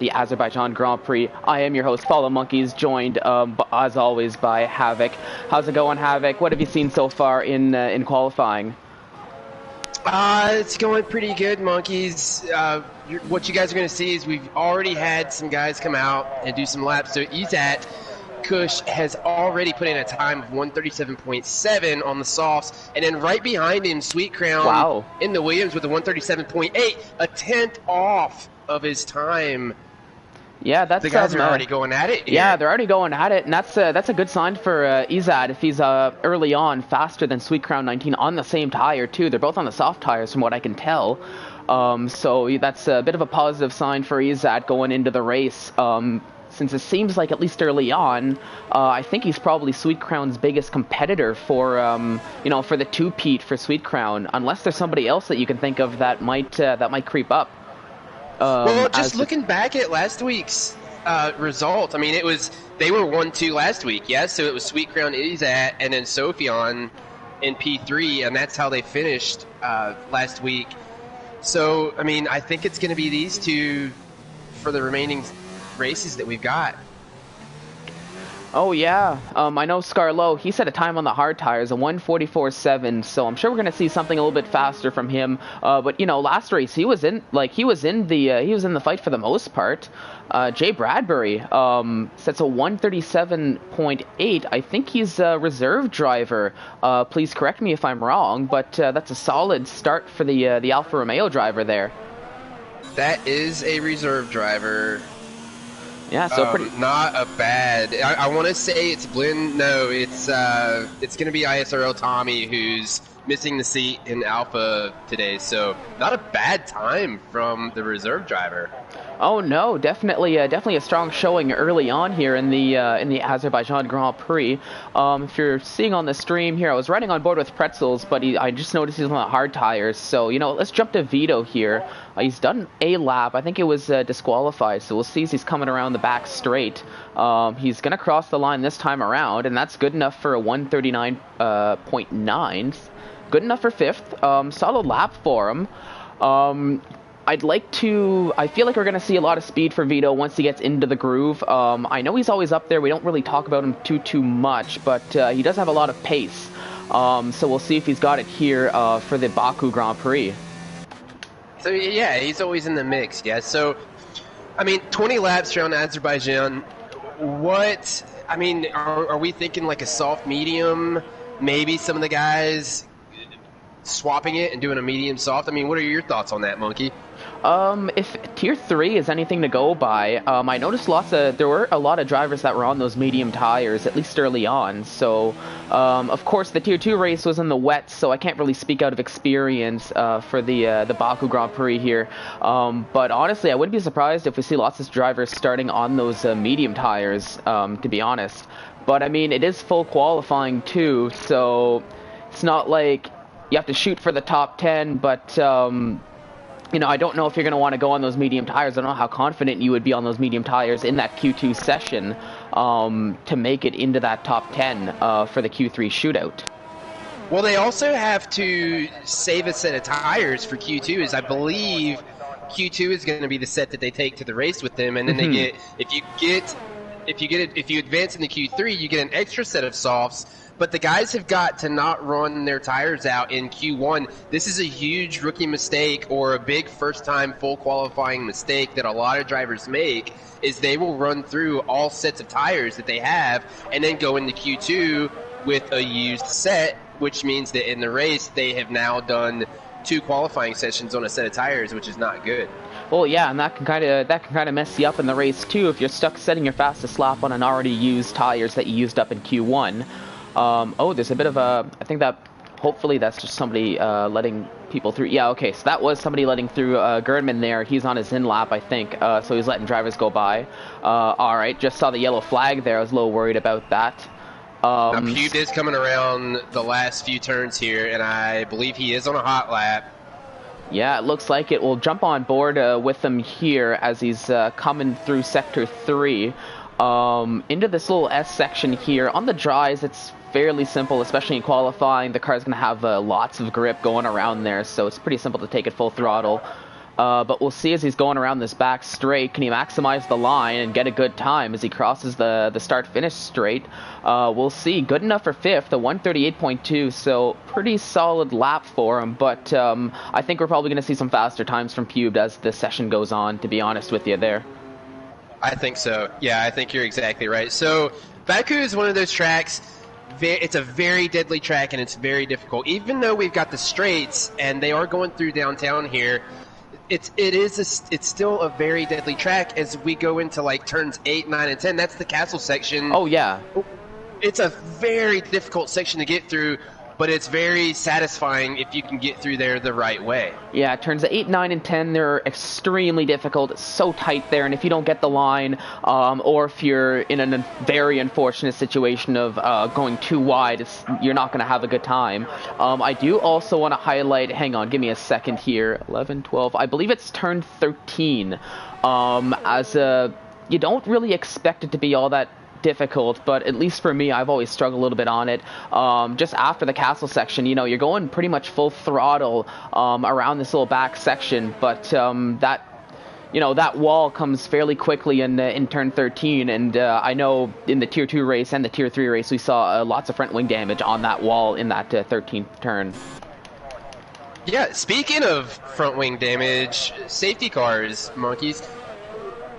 The Azerbaijan Grand Prix. I am your host, Follow Monkeys, joined as always by Havoc. How's it going, Havoc? What have you seen so far in qualifying? It's going pretty good, Monkeys. What you guys are going to see is we've already had some guys come out and do some laps. So Izat Kush has already put in a time of 137.7 on the softs, and then right behind him, Sweet Crown in the Williams with a 137.8, a tenth off of his time. Yeah, that's the guys are already going at it. Yeah, they're already going at it, and that's a good sign for Izad if he's early on faster than Sweet Crown 19 on the same tire too. They're both on the soft tires from what I can tell. So that's a bit of a positive sign for Izad going into the race. Since it seems like at least early on, I think he's probably Sweet Crown's biggest competitor for for the two-peat for Sweet Crown, unless there's somebody else that you can think of that might creep up. Well, just looking back at last week's result, I mean, they were 1-2 last week, yes? So it was Sweet Crown, Izat, and then Sophion in P3, and that's how they finished last week. So, I mean, I think it's going to be these two for the remaining races that we've got. Oh yeah, I know Scarlo, he set a time on the hard tires, a 1:44.7, so I'm sure we're gonna see something a little bit faster from him. But last race he was in the fight for the most part. Jay Bradbury sets a 1:37.8. I think he's a reserve driver. Please correct me if I'm wrong, but that's a solid start for the Alfa Romeo driver there. That is a reserve driver. Yeah, so not a bad. I want to say it's Blinn. No, it's going to be ISRL Tommy who's missing the seat in Alpha today. So not a bad time from the reserve driver. Oh no, definitely a strong showing early on here in the Azerbaijan Grand Prix. If you're seeing on the stream here, I was riding on board with Pretzels, but I just noticed he's on the hard tires. So let's jump to Vito here. He's done a lap. I think it was disqualified. So we'll see as he's coming around the back straight. He's gonna cross the line this time around, and that's good enough for a 1:39.9. Good enough for fifth. Solid lap for him. I feel like we're going to see a lot of speed for Vito once he gets into the groove. I know he's always up there. We don't really talk about him too much, but he does have a lot of pace. So we'll see if he's got it here for the Baku Grand Prix. So, yeah, he's always in the mix, yeah. So, I mean, 20 laps around Azerbaijan. Are we thinking like a soft medium? Maybe some of the guys swapping it and doing a medium soft? I mean, what are your thoughts on that, Monkey? If tier 3 is anything to go by, I noticed there were a lot of drivers that were on those medium tires, at least early on. So, of course, the tier 2 race was in the wet, so I can't really speak out of experience for the Baku Grand Prix here. But honestly, I wouldn't be surprised if we see lots of drivers starting on those medium tires, to be honest. But, I mean, it is full qualifying too, so it's not like you have to shoot for the top 10, but I don't know if you're going to want to go on those medium tires. I don't know how confident you would be on those medium tires in that Q2 session to make it into that top 10 for the Q3 shootout. Well, they also have to save a set of tires for Q2, as I believe Q2 is going to be the set that they take to the race with them, and then they get if you advance into Q3, you get an extra set of softs. But the guys have got to not run their tires out in Q1. This is a huge rookie mistake or a big first-time full qualifying mistake that a lot of drivers make, is they will run through all sets of tires that they have and then go into Q2 with a used set, which means that in the race they have now done 2 qualifying sessions on a set of tires, which is not good. Well, yeah, and that can kind of mess you up in the race too if you're stuck setting your fastest lap on an already used tires that you used up in Q1. There's a bit of I think that hopefully that's just somebody letting people through. Yeah, okay, so that was somebody letting through Gerdman there. He's on his in lap, I think, so he's letting drivers go by. Alright, just saw the yellow flag there. I was a little worried about that. Now, Pube is coming around the last few turns here, and I believe he is on a hot lap. Yeah, it looks like it. We'll jump on board with him here as he's coming through Sector 3. Into this little S section here. On the dries, it's fairly simple, especially in qualifying. The car's going to have lots of grip going around there, so it's pretty simple to take it full throttle. but we'll see as he's going around this back straight. Can he maximize the line and get a good time as he crosses the start-finish straight? We'll see. Good enough for 5th, a 138.2, so pretty solid lap for him, but I think we're probably going to see some faster times from Pube as the session goes on, to be honest with you there. I think so. Yeah, I think you're exactly right. So Baku is one of those tracks. It's a very deadly track, and it's very difficult. Even though we've got the straights, and they are going through downtown here, it's still a very deadly track as we go into like turns 8, 9, and 10. That's the castle section. Oh yeah. It's a very difficult section to get through, but it's very satisfying if you can get through there the right way. Yeah, turns 8, 9, and 10, they're extremely difficult. It's so tight there, and if you don't get the line, or if you're in a very unfortunate situation of going too wide, you're not going to have a good time. I do also want to highlight, hang on, give me a second here, 11, 12, I believe it's turn 13. You don't really expect it to be all that difficult, but at least for me, I've always struggled a little bit on it. Just after the castle section, you're going pretty much full throttle around this little back section, but that wall comes fairly quickly in turn 13, and I know in the tier 2 race and the tier 3 race we saw lots of front wing damage on that wall in that 13th turn. Yeah, speaking of front wing damage, safety cars, monkeys.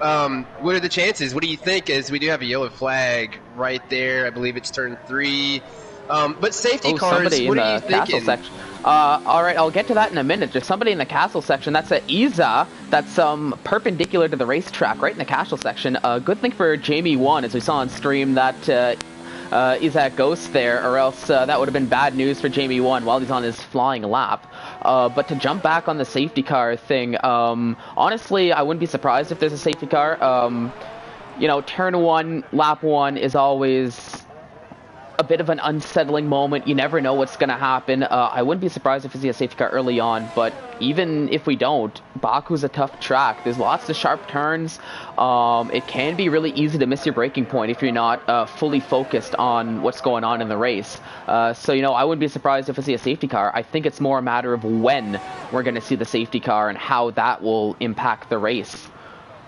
What are the chances? What do you think? As we do have a yellow flag right there. I believe it's turn 3. But safety cars, what are you thinking? Section. All right, I'll get to that in a minute. There's somebody in the castle section. That's Isa. That's perpendicular to the racetrack, right in the castle section. Good thing for Jamie 1, as we saw on stream, that is that ghost there, or else that would have been bad news for Jamie 1 while he's on his flying lap. But to jump back on the safety car thing, honestly, I wouldn't be surprised if there's a safety car. Turn 1, lap 1 is always a bit of an unsettling moment. You never know what's going to happen. I wouldn't be surprised if we see a safety car early on, but even if we don't, Baku's a tough track. There's lots of sharp turns. It can be really easy to miss your braking point if you're not fully focused on what's going on in the race. So I wouldn't be surprised if we see a safety car. I think it's more a matter of when we're going to see the safety car and how that will impact the race.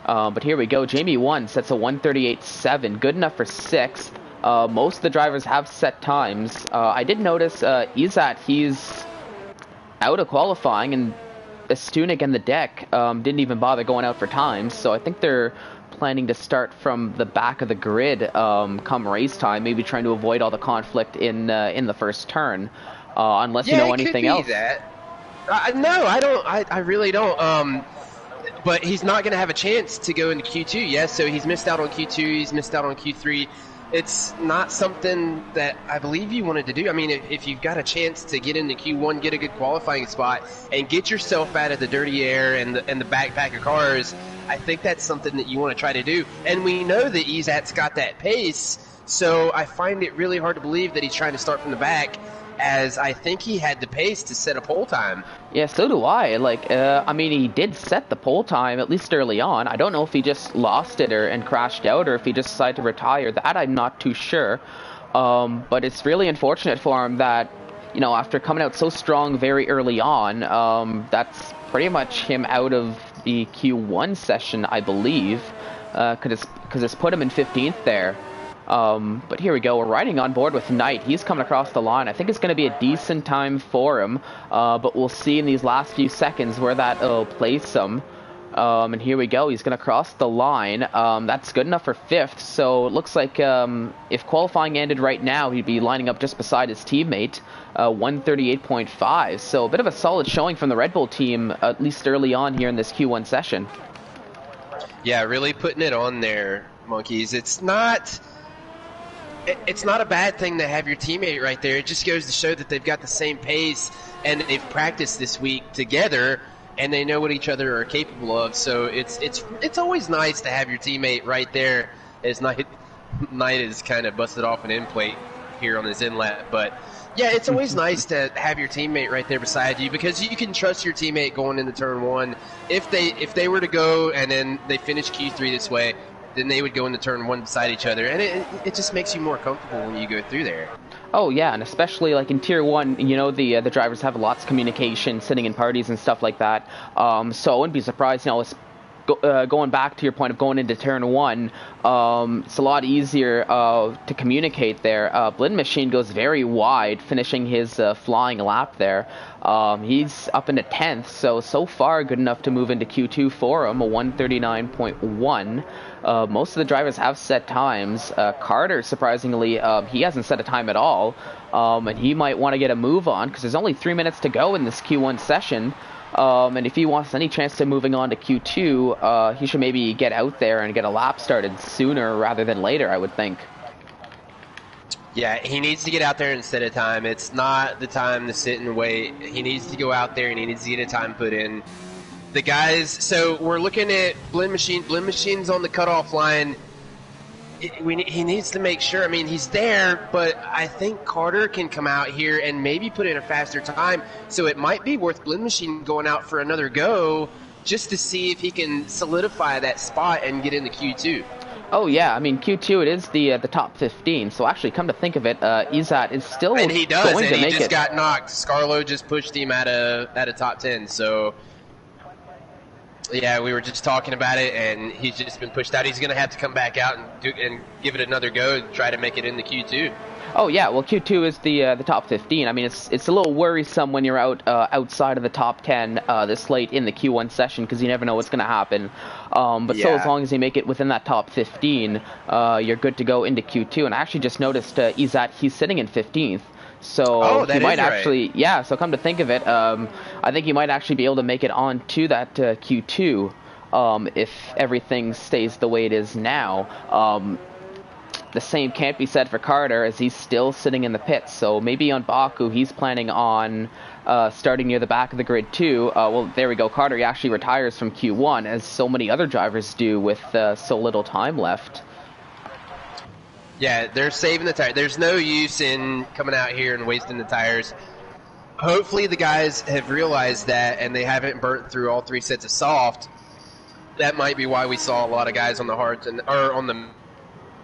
But here we go. Jamie 1 sets a 138.7, good enough for 6th. Most of the drivers have set times. I did notice Izat, he's out of qualifying, and Stunik and the deck didn't even bother going out for times, so I think they're planning to start from the back of the grid come race time, maybe trying to avoid all the conflict in the first turn, unless you know anything else. That. No, I don't. I really don't. But he's not going to have a chance to go into Q2, yes, so he's missed out on Q2, he's missed out on Q3. It's not something that I believe you wanted to do. I mean, if you've got a chance to get into Q1, get a good qualifying spot, and get yourself out of the dirty air and the backpack of cars, I think that's something that you want to try to do. And we know that Izat's got that pace, so I find it really hard to believe that he's trying to start from the back, as I think he had the pace to set a pole time. Yeah, so do I. He did set the pole time, at least early on. I don't know if he just lost it and crashed out, or if he just decided to retire. That I'm not too sure. But it's really unfortunate for him that, after coming out so strong very early on, that's pretty much him out of the Q1 session, I believe, because it's put him in 15th there. But here we go. We're riding on board with Knight. He's coming across the line. I think it's going to be a decent time for him, but we'll see in these last few seconds where that will place him. And here we go. He's going to cross the line. That's good enough for 5th, so it looks like if qualifying ended right now, he'd be lining up just beside his teammate, 138.5. So a bit of a solid showing from the Red Bull team, at least early on here in this Q1 session. Yeah, really putting it on there, monkeys. It's not a bad thing to have your teammate right there. It just goes to show that they've got the same pace and they've practiced this week together and they know what each other are capable of. So it's always nice to have your teammate right there, as Knight is kind of busted off an end plate here on his inlet. But yeah, it's always nice to have your teammate right there beside you, because you can trust your teammate going into turn 1. If they were to go and then they finish Q3 this way, then they would go into turn 1 beside each other, and it just makes you more comfortable when you go through there. Oh yeah, and especially like in Tier 1, you know, the drivers have lots of communication, sitting in parties and stuff like that. So I wouldn't be surprised, you know, going back to your point of going into turn 1, it's a lot easier to communicate there. Blinn Machine goes very wide, finishing his flying lap there. He's up into 10th, so far good enough to move into Q2 for him, a 139.1. Most of the drivers have set times. Carter, surprisingly, he hasn't set a time at all, and he might want to get a move on because there's only 3 minutes to go in this Q1 session. And if he wants any chance to moving on to Q2, he should maybe get out there and get a lap started sooner rather than later, I would think. Yeah, he needs to get out there and set a time. It's not the time to sit and wait. He needs to go out there and he needs to get a time put in. The guys, so we're looking at Blinn Machine. Blinn Machine's on the cutoff line. He needs to make sure. I mean, he's there, but I think Carter can come out here and maybe put in a faster time. So it might be worth Blinn Machine going out for another go just to see if he can solidify that spot and get into Q2. Oh yeah, I mean Q2 it is the top 15. So actually, come to think of it, Izat is still and he does, going and to make he just it. got knocked. Scarlo just pushed him at a top 10. So. Yeah, we were just talking about it, and he's just been pushed out. He's going to have to come back out and give it another go and try to make it into Q2. Oh yeah, well Q2 is the top 15. I mean, it's a little worrisome when you're outside of the top 10 this late in the Q1 session because you never know what's going to happen. But yeah. so as long as you make it within that top 15, you're good to go into Q2. And I actually just noticed Izat, he's sitting in 15th. So he might actually, right. Yeah, so come to think of it, I think he might actually be able to make it on to that Q2 if everything stays the way it is now. The same can't be said for Carter as he's still sitting in the pits. So maybe on Baku he's planning on starting near the back of the grid too. Well, there we go. Carter he actually retires from Q1 as so many other drivers do with so little time left. Yeah, they're saving the tire. There's no use in coming out here and wasting the tires. Hopefully the guys have realized that and they haven't burnt through all 3 sets of soft. That might be why we saw a lot of guys on the hards or on the.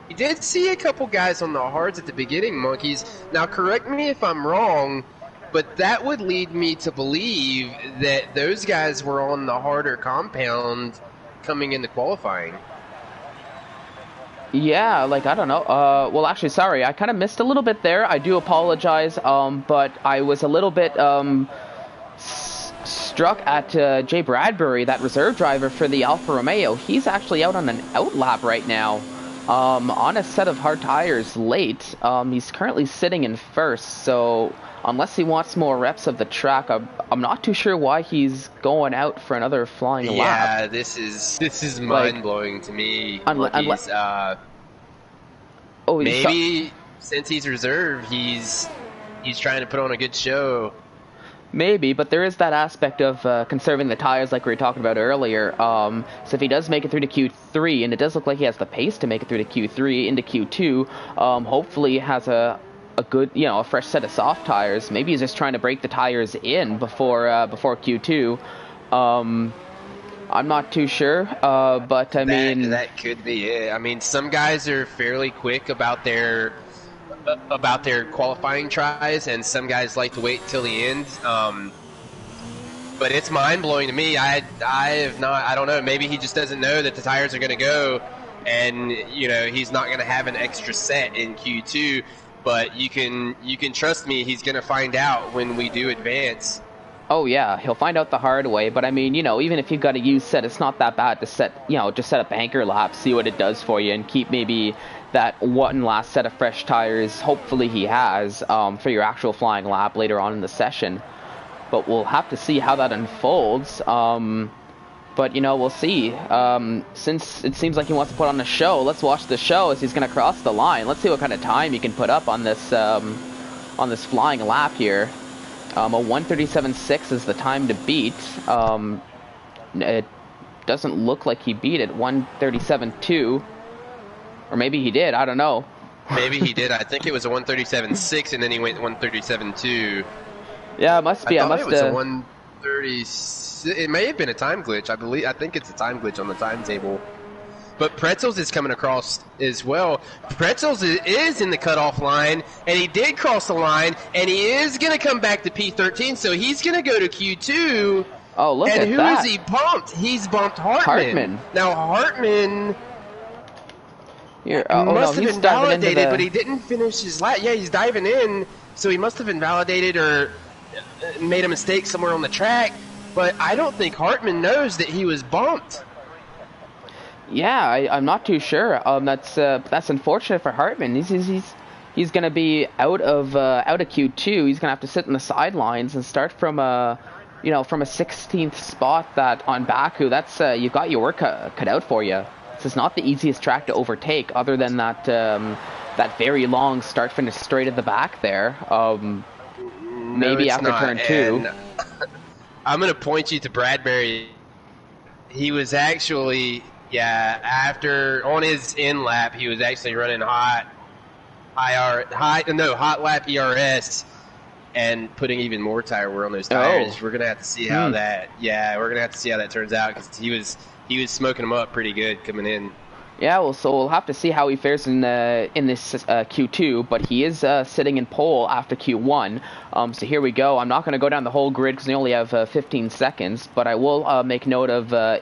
We did see a couple guys on the hards at the beginning, Monkeys. Now correct me if I'm wrong, but that would lead me to believe that those guys were on the harder compound coming into qualifying. Yeah, like, I don't know. Well, actually, sorry, I kind of missed a little bit there. I do apologize, but I was a little bit struck at Jay Bradbury, that reserve driver for the Alfa Romeo. He's actually out on an out lap right now on a set of hard tires late. He's currently sitting in first, so unless he wants more reps of the track, I'm not too sure why he's going out for another flying lap. Yeah, this is mind-blowing to me. Maybe since he's reserved, he's trying to put on a good show. Maybe, but there is that aspect of conserving the tires like we were talking about earlier. So if he does make it through to Q3, and it does look like he has the pace to make it through to Q3 into Q2, hopefully he has a good, a fresh set of soft tires. Maybe he's just trying to break the tires in before Q2. I'm not too sure, but I mean that could be it. I mean, some guys are fairly quick about their qualifying tries, and some guys like to wait till the end. But it's mind blowing to me. I don't know. Maybe he just doesn't know that the tires are going to go, and he's not going to have an extra set in Q2. But you can trust me, he's going to find out when we do advance. Oh yeah, he'll find out the hard way. But I mean, even if you've got a used set, it's not that bad to set, just set a banker lap, see what it does for you, and keep maybe that one last set of fresh tires. Hopefully he has for your actual flying lap later on in the session. But we'll have to see how that unfolds. But we'll see. Since it seems like he wants to put on a show, let's watch the show as he's going to cross the line. Let's see what kind of time he can put up on this flying lap here. A 1:37.6 is the time to beat. It doesn't look like he beat it. 1:37.2, or maybe he did. I don't know. Maybe he did. I think it was a 1:37.6, and then he went 1:37.2. Yeah, it must be. It was a 1:30. It may have been a time glitch. I think it's a time glitch on the timetable. but Pretzels is coming across as well. Pretzels is in the cutoff line, and he did cross the line, and he is going to come back to P13, so he's going to go to Q2. Oh, look and at who that. is he bumped? He's bumped Hartman. Now, Hartman must have been validated, but he didn't finish his lap. Yeah, he's diving in, so he must have been validated or made a mistake somewhere on the track, but I don't think Hartman knows that he was bumped. Yeah, I'm not too sure. That's unfortunate for Hartman. He's going to be out of Q2. He's going to have to sit in the sidelines and start from a 16th spot that on Baku. That's you got your work cut out for you. This is not the easiest track to overtake, other than that very long start finish straight at the back there. Maybe after turn 2. I'm going to point you to Bradbury. He was actually. Yeah, on his in lap, he was actually running hot lap ERS and putting even more tire wear on those tires. Oh. We're gonna have to see how that. Yeah, we're gonna have to see how that turns out, because he was smoking them up pretty good coming in. Yeah, well, so we'll have to see how he fares in this Q2, but he is sitting in pole after Q1. So here we go. I'm not going to go down the whole grid because we only have 15 seconds, but I will make note of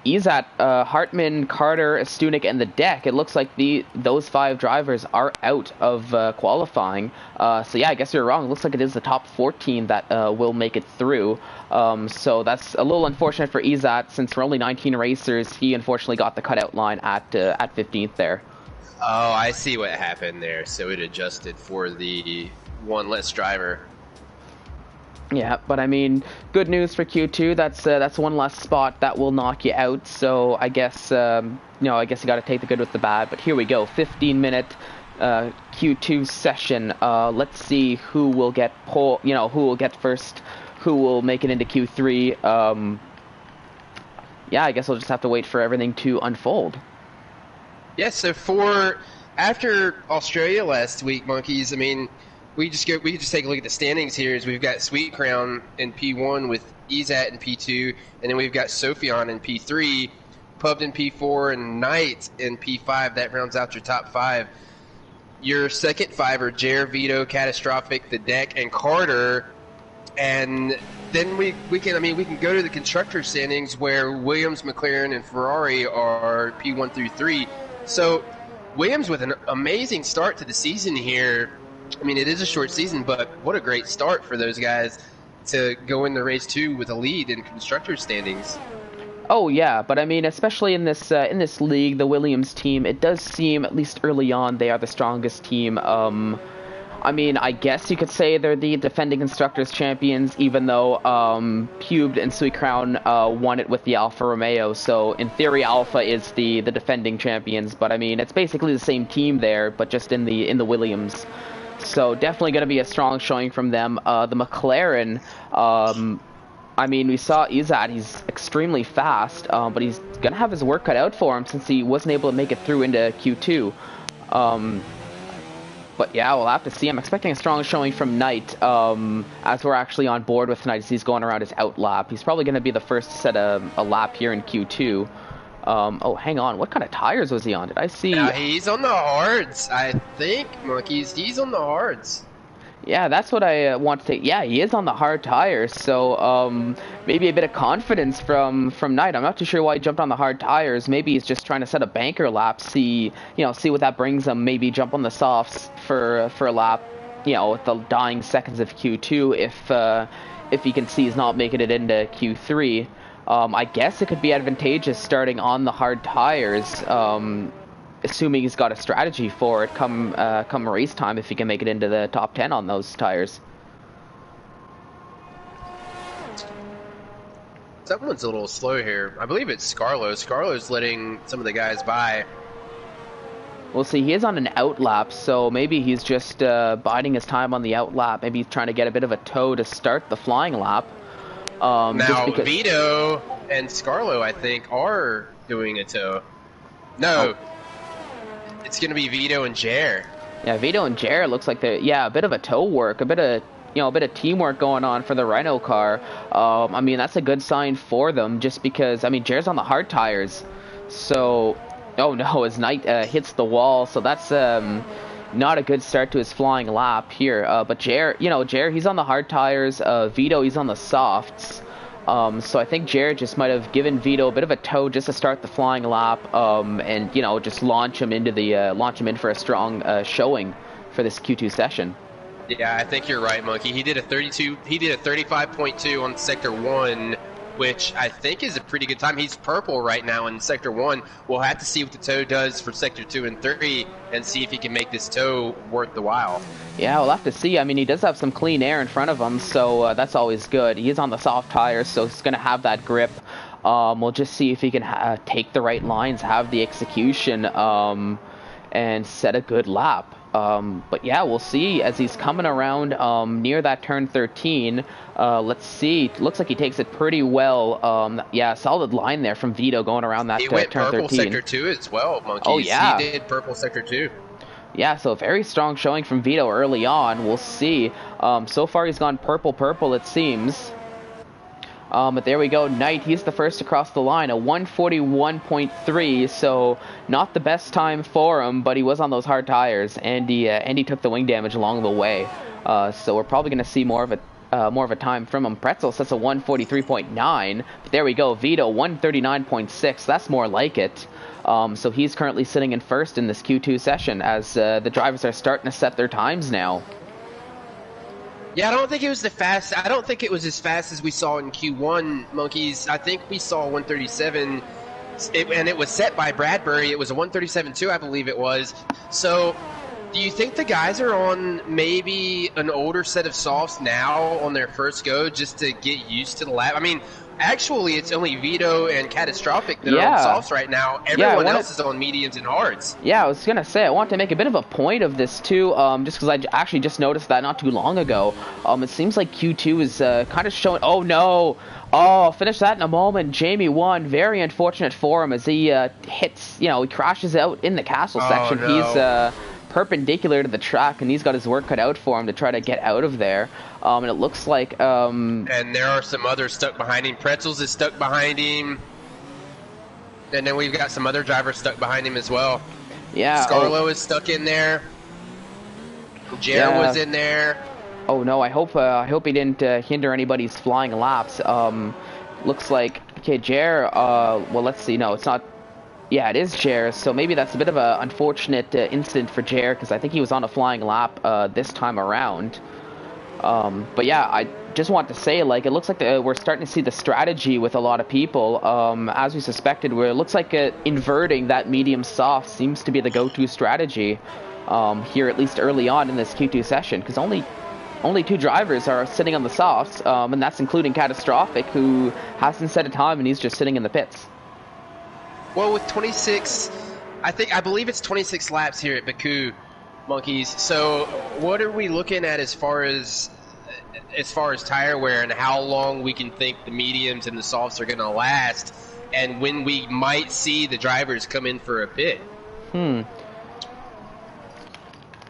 Izat, Hartman, Carter, Stunek, and the deck. It looks like those 5 drivers are out of qualifying. So yeah, I guess you're wrong. It looks like it is the top 14 that will make it through. So that's a little unfortunate for Izat, since we're only 19 racers. He unfortunately got the cutout line at 15th there. Oh, I see what happened there. So it adjusted for the one less driver. Yeah, but I mean, good news for Q2. That's one less spot that will knock you out. So I guess I guess you got to take the good with the bad. But here we go, 15-minute Q2 session. Let's see who will get who will get first, who will make it into Q3. Yeah, I guess we'll just have to wait for everything to unfold. Yeah. So after Australia last week, Monkeys. I mean. We can just take a look at the standings here. We've got Sweet Crown in P1 with Izat in P2, and then we've got Sophion in P3, Pubbed in P4, and Knight in P5. That rounds out your top 5. Your second 5 are Jer, Vito, Catastrophic, The Deck, and Carter. And then we can go to the constructor standings, where Williams, McLaren, and Ferrari are P1 through 3. So Williams with an amazing start to the season here. I mean, it is a short season, but what a great start for those guys to go into race 2 with a lead in constructor standings. Oh yeah, but I mean, especially in this league, the Williams team, it does seem, at least early on, they are the strongest team. I mean, I guess you could say they're the defending constructors champions, even though Pubed and Sweet Crown won it with the Alfa Romeo. So in theory, Alfa is the defending champions. But I mean, it's basically the same team there, but just in the Williams. So definitely going to be a strong showing from them. The McLaren, I mean, we saw Izat, he's extremely fast, but he's going to have his work cut out for him since he wasn't able to make it through into Q2. But yeah, we'll have to see. I'm expecting a strong showing from Knight, as we're actually on board with Knight as he's going around his out lap. He's probably going to be the first to set a lap here in Q2. Oh, hang on. What kind of tires was he on? Did I see? He's on the hards, I think, Monkeys. He's on the hards. Yeah, that's what I want to say. Yeah, he is on the hard tires. So maybe a bit of confidence from Knight. I'm not too sure why he jumped on the hard tires. Maybe he's just trying to set a banker lap. See what that brings him. Maybe jump on the softs for a lap. With the dying seconds of Q2 if he can see he's not making it into Q3. I guess it could be advantageous starting on the hard tires, assuming he's got a strategy for it come race time, if he can make it into the top 10 on those tires. Someone's a little slow here. I believe it's Scarlo. Scarlo's letting some of the guys by. We'll see. He is on an out lap, so maybe he's just biding his time on the out lap. Maybe he's trying to get a bit of a tow to start the flying lap. Now, Vito and Scarlo, I think, are doing a tow. No, it's going to be Vito and Jer. Yeah, Vito and Jer looks like they're, a bit of a tow work, a bit of teamwork going on for the Renault car. I mean, that's a good sign for them, just because, I mean, Jer's on the hard tires. So, oh no, his Knight hits the wall, so that's not a good start to his flying lap here. But Jer, he's on the hard tires. Vito, he's on the softs. So I think Jared just might have given Vito a bit of a tow just to start the flying lap, and just launch him in for a strong showing for this Q2 session. Yeah, I think you're right, Monkey. He did a 35.2 on Sector 1, which I think is a pretty good time. He's purple right now in Sector 1. We'll have to see what the tow does for Sector 2 and 3 and see if he can make this tow worth the while. Yeah, we'll have to see. I mean, he does have some clean air in front of him, so that's always good. He is on the soft tires, so he's going to have that grip. We'll just see if he can take the right lines, have the execution, and set a good lap. But yeah, we'll see as he's coming around near that turn 13. Let's see. Looks like he takes it pretty well. Yeah, solid line there from Vito going around that turn 13. He went purple Sector 2 as well, Monkeys. Oh, yeah. He did purple Sector 2. Yeah, so a very strong showing from Vito early on. We'll see. So far he's gone purple, it seems. But there we go. Knight, he's the first across the line, a 141.3, so not the best time for him, but he was on those hard tires, and he took the wing damage along the way. So we're probably going to see more of a time from him. Pretzel sets a 143.9, but there we go. Vito, 139.6. That's more like it. So he's currently sitting in first in this Q2 session as the drivers are starting to set their times now. Yeah, I don't think it was I don't think it was as fast as we saw in Q1, Monkeys. I think we saw 137, and it was set by Bradbury. It was a 137.2, I believe it was. So, do you think the guys are on maybe an older set of softs now on their first go just to get used to the lap? I mean, actually, it's only Vito and Catastrophic that are on softs right now. Everyone else is on mediums and hards. Yeah, I was going to say, I want to make a bit of a point of this, too, just because I actually just noticed that not too long ago. It seems like Q2 is kind of showing... Oh, no! Oh, I'll finish that in a moment. Jamie won. Very unfortunate for him as he hits... he crashes out in the castle section. No. He's... perpendicular to the track, and he's got his work cut out for him to try to get out of there. And it looks like and there are some others stuck behind him. Pretzels is stuck behind him, and then we've got some other drivers stuck behind him as well. Yeah, Scarlo is stuck in there. Jer was in there. Oh no, I hope he didn't hinder anybody's flying laps. Looks like Jer, well, let's see. No, it's not. Yeah, it is Jer, so maybe that's a bit of an unfortunate incident for Jer, because I think he was on a flying lap this time around. But yeah, I just want to say, it looks like we're starting to see the strategy with a lot of people. As we suspected, where it looks like inverting that medium-soft seems to be the go-to strategy here, at least early on in this Q2 session, because only two drivers are sitting on the softs, and that's including Catastrophic, who hasn't set a time, and he's just sitting in the pits. Well, with 26, I believe it's 26 laps here at Baku, Monkeys. So, what are we looking at as far as tire wear and how long we can think the mediums and the softs are going to last, and when we might see the drivers come in for a pit?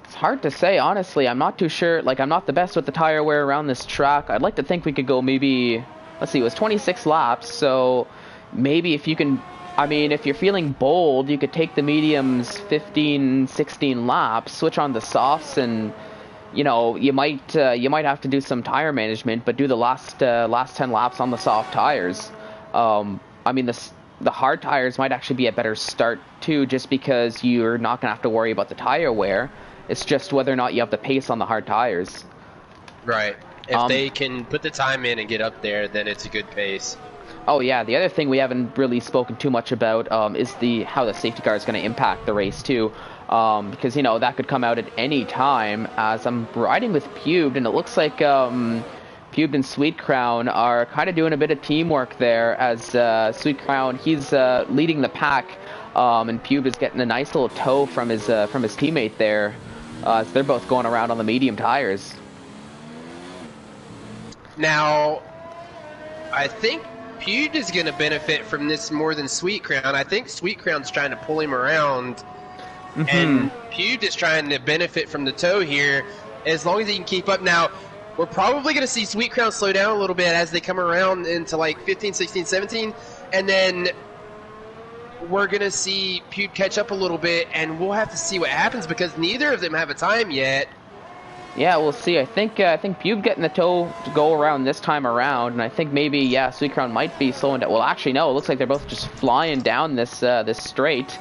It's hard to say, honestly. I'm not too sure. I'm not the best with the tire wear around this track. I'd like to think we could go maybe, let's see, it was 26 laps, so maybe if you can... I mean, if you're feeling bold, you could take the mediums 15, 16 laps, switch on the softs, and you might have to do some tire management, but do the last 10 laps on the soft tires. I mean, the hard tires might actually be a better start too, just because you're not gonna have to worry about the tire wear. It's just whether or not you have the pace on the hard tires. Right. If they can put the time in and get up there, then it's a good pace. Oh yeah, the other thing we haven't really spoken too much about is how the safety car is going to impact the race too, because that could come out at any time. As I'm riding with Pubed, and it looks like Pubed and Sweet Crown are kind of doing a bit of teamwork there. As Sweet Crown, he's leading the pack, and Pubed is getting a nice little tow from his teammate there. So they're both going around on the medium tires. Now, I think Pubed is going to benefit from this more than Sweet Crown. I think Sweet Crown's trying to pull him around, and Pubed is trying to benefit from the tow here, as long as he can keep up. Now, we're probably going to see Sweet Crown slow down a little bit as they come around into 15, 16, 17, and then we're going to see Pewd catch up a little bit, and we'll have to see what happens because neither of them have a time yet. Yeah, we'll see. I think Pewd getting the toe to go around this time around, and I think maybe, yeah, Sweet Crown might be slowing down. Well, actually, no, it looks like they're both just flying down this this straight.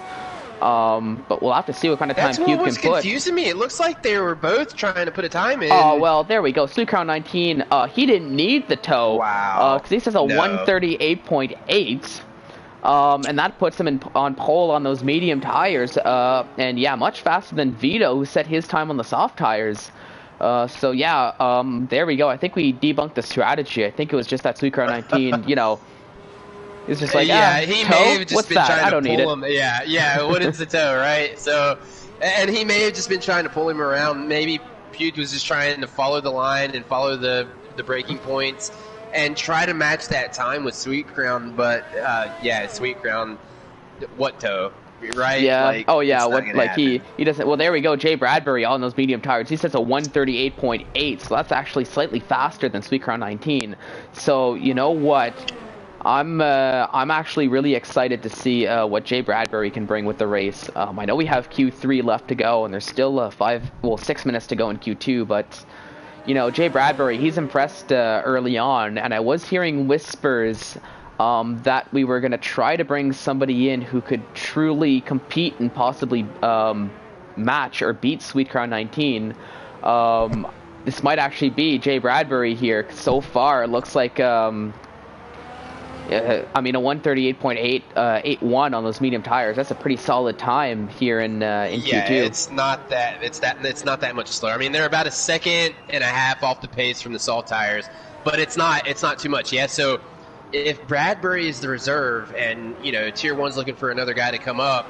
But we'll have to see what kind of time Pewd can put. That's what was confusing me. It looks like they were both trying to put a time in. Oh, well, there we go. Sweet Crown 19, he didn't need the toe. Wow. Because he says a 138.8. And that puts him on pole on those medium tires. And yeah, much faster than Vito, who set his time on the soft tires. So yeah, there we go. I think we debunked the strategy. I think it was just that Sweet Crown 19, you know, it's just like, yeah, he toe? may have just What's been that? trying I don't to need pull it. him. Yeah, what is the toe, right? So, and he may have just been trying to pull him around. Maybe Pewd was just trying to follow the line and follow the braking points and try to match that time with Sweet Crown. But yeah, Sweet Crown, what toe? Right? Yeah. Like, oh yeah. what? Like he doesn't. Well, there we go. Jay Bradbury on those medium tires. He sets a 138.8. So that's actually slightly faster than Sweet Crown 19. So you know what? I'm actually really excited to see what Jay Bradbury can bring with the race. I know we have Q3 left to go, and there's still 6 minutes to go in Q2. But you know, Jay Bradbury, he's impressed early on, and I was hearing whispers that we were going to try to bring somebody in who could truly compete and possibly match or beat Sweet Crown 19. This might actually be Jay Bradbury here. So far, it looks like I mean, a 138.81 on those medium tires. That's a pretty solid time here in Q2. Yeah, it's not that much slower. I mean, they're about a second and a half off the pace from the soft tires, but it's not too much. Yeah, so if Bradbury is the reserve and, you know, Tier 1's looking for another guy to come up,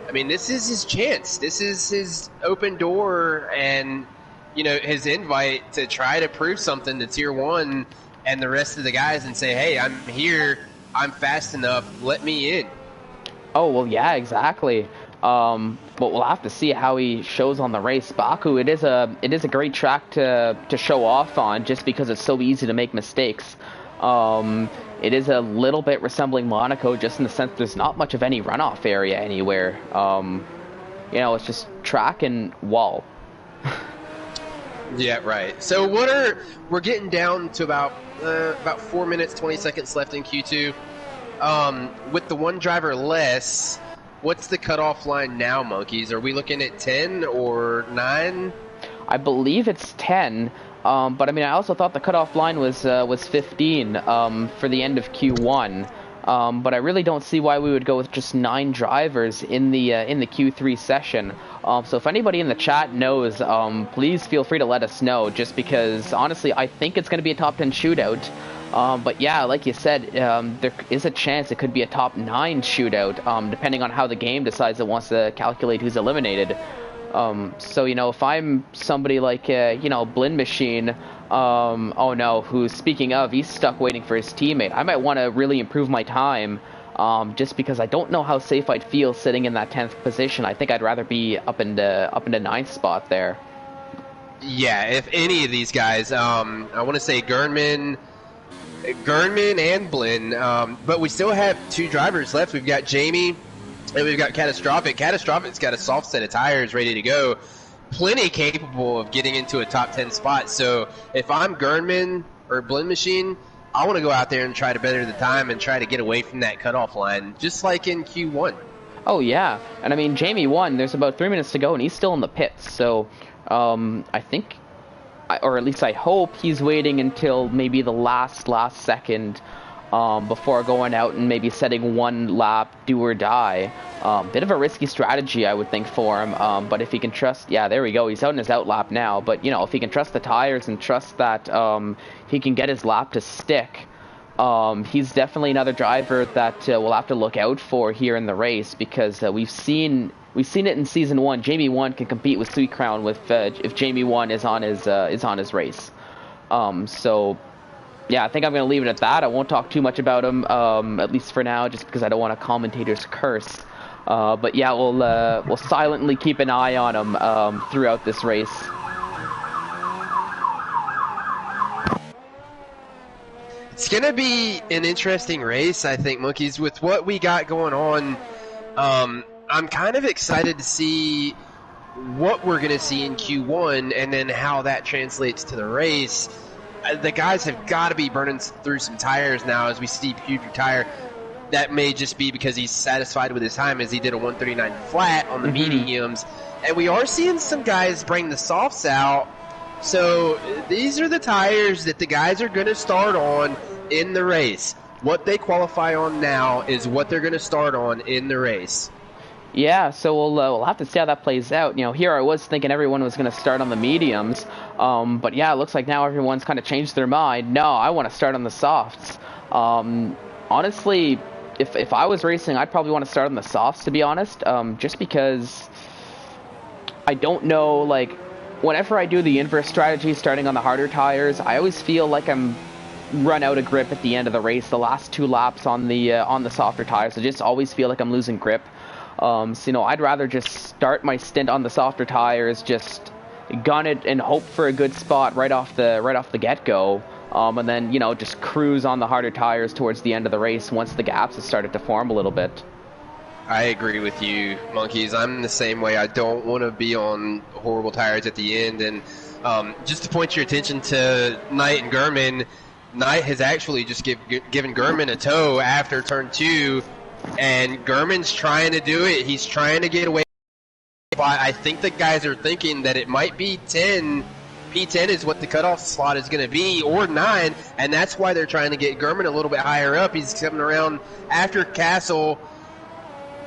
I mean, this is his chance. This is his open door and, you know, his invite to try to prove something to Tier 1 and the rest of the guys and say, hey, I'm here, I'm fast enough, let me in. Oh, well, yeah, exactly. But we'll have to see how he shows on the race. Baku, it is a great track to show off on just because it's so easy to make mistakes. It is a little bit resembling Monaco just in the sense there's not much of any runoff area anywhere. You know, it's just track and wall. Yeah, right. So we're getting down to about 4 minutes, 20 seconds left in Q2. With the one driver less, what's the cutoff line now, Monkeys? Are we looking at 10 or 9? I believe it's 10. But I mean, I also thought the cutoff line was 15 for the end of Q1. But I really don't see why we would go with just 9 drivers in the Q3 session. So if anybody in the chat knows, please feel free to let us know. Just because honestly, I think it's going to be a top 10 shootout. But yeah, like you said, there is a chance it could be a top 9 shootout, depending on how the game decides it wants to calculate who's eliminated. So, you know, if I'm somebody like, you know, Blind Machine, oh no, who's, speaking of, he's stuck waiting for his teammate. I might want to really improve my time, just because I don't know how safe I'd feel sitting in that 10th position. I think I'd rather be up in the 9th spot there. Yeah, if any of these guys, I want to say Gernman and Blind, but we still have 2 drivers left. We've got Jamie. And we've got Catastrophic. Catastrophic's got a soft set of tires ready to go. Plenty capable of getting into a top 10 spot. So if I'm Gernman or Blind Machine, I want to go out there and try to better the time and try to get away from that cutoff line, just like in Q1. Oh, yeah. And I mean, Jamie won. There's about 3 minutes to go, and he's still in the pits. So I think, or at least I hope, he's waiting until maybe the last second before going out and maybe setting one lap, do or die. Bit of a risky strategy, I would think, for him. But if he can trust, yeah, there we go. He's out in his out lap now. But, you know, if he can trust the tires and trust that he can get his lap to stick, he's definitely another driver that we'll have to look out for here in the race, because we've seen it in Season 1. Jamie 1 can compete with Sweet Crown if Jamie 1 is on his race. So yeah, I think I'm going to leave it at that. I won't talk too much about him, at least for now, just because I don't want a commentator's curse. But yeah, we'll silently keep an eye on him throughout this race. It's going to be an interesting race, I think, Monkeys, with what we got going on I'm kind of excited to see what we're going to see in Q1 and then how that translates to the race. The guys have got to be burning through some tires now as we see Pugh retire. That may just be because he's satisfied with his time, as he did a 139 flat on the mediums. And we are seeing some guys bring the softs out. So these are the tires that the guys are going to start on in the race. What they qualify on now is what they're going to start on in the race. Yeah, so we'll have to see how that plays out. You know, here I was thinking everyone was going to start on the mediums, but yeah, it looks like now everyone's kind of changed their mind. No, I want to start on the softs. Honestly, if I was racing, I'd probably want to start on the softs, to be honest, just because I don't know, like, whenever I do the inverse strategy starting on the harder tires, I always feel like I'm run out of grip at the end of the race. The last 2 laps on the softer tires, I just always feel like I'm losing grip. So, you know, I'd rather just start my stint on the softer tires, just gun it and hope for a good spot right off the get-go, and then, you know, just cruise on the harder tires towards the end of the race once the gaps have started to form a little bit. I agree with you, Monkeys. I'm the same way. I don't want to be on horrible tires at the end. And just to point your attention to Knight and Gurman, Knight has actually just given Gurman a tow after turn 2. And Gurman's trying to do it. He's trying to get away. But I think the guys are thinking that it might be 10. P10 is what the cutoff slot is going to be, or 9. And that's why they're trying to get Gurman a little bit higher up. He's coming around after Castle.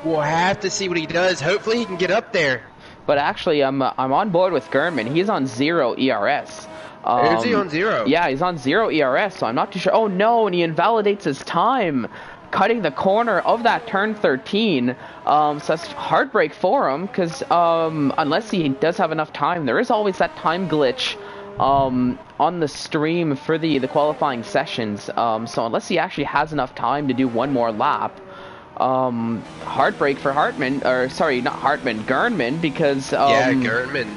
We'll have to see what he does. Hopefully he can get up there. But actually, I'm on board with Gurman. He's on 0 ERS. Is he on 0? Yeah, he's on 0 ERS, so I'm not too sure. Oh no, and he invalidates his time, cutting the corner of that turn 13. So that's heartbreak for him, because unless he does have enough time, there is always that time glitch on the stream for the qualifying sessions. So unless he actually has enough time to do one more lap, heartbreak for Hartman, or sorry, not Hartman, Gurnman, because yeah, Gurnman.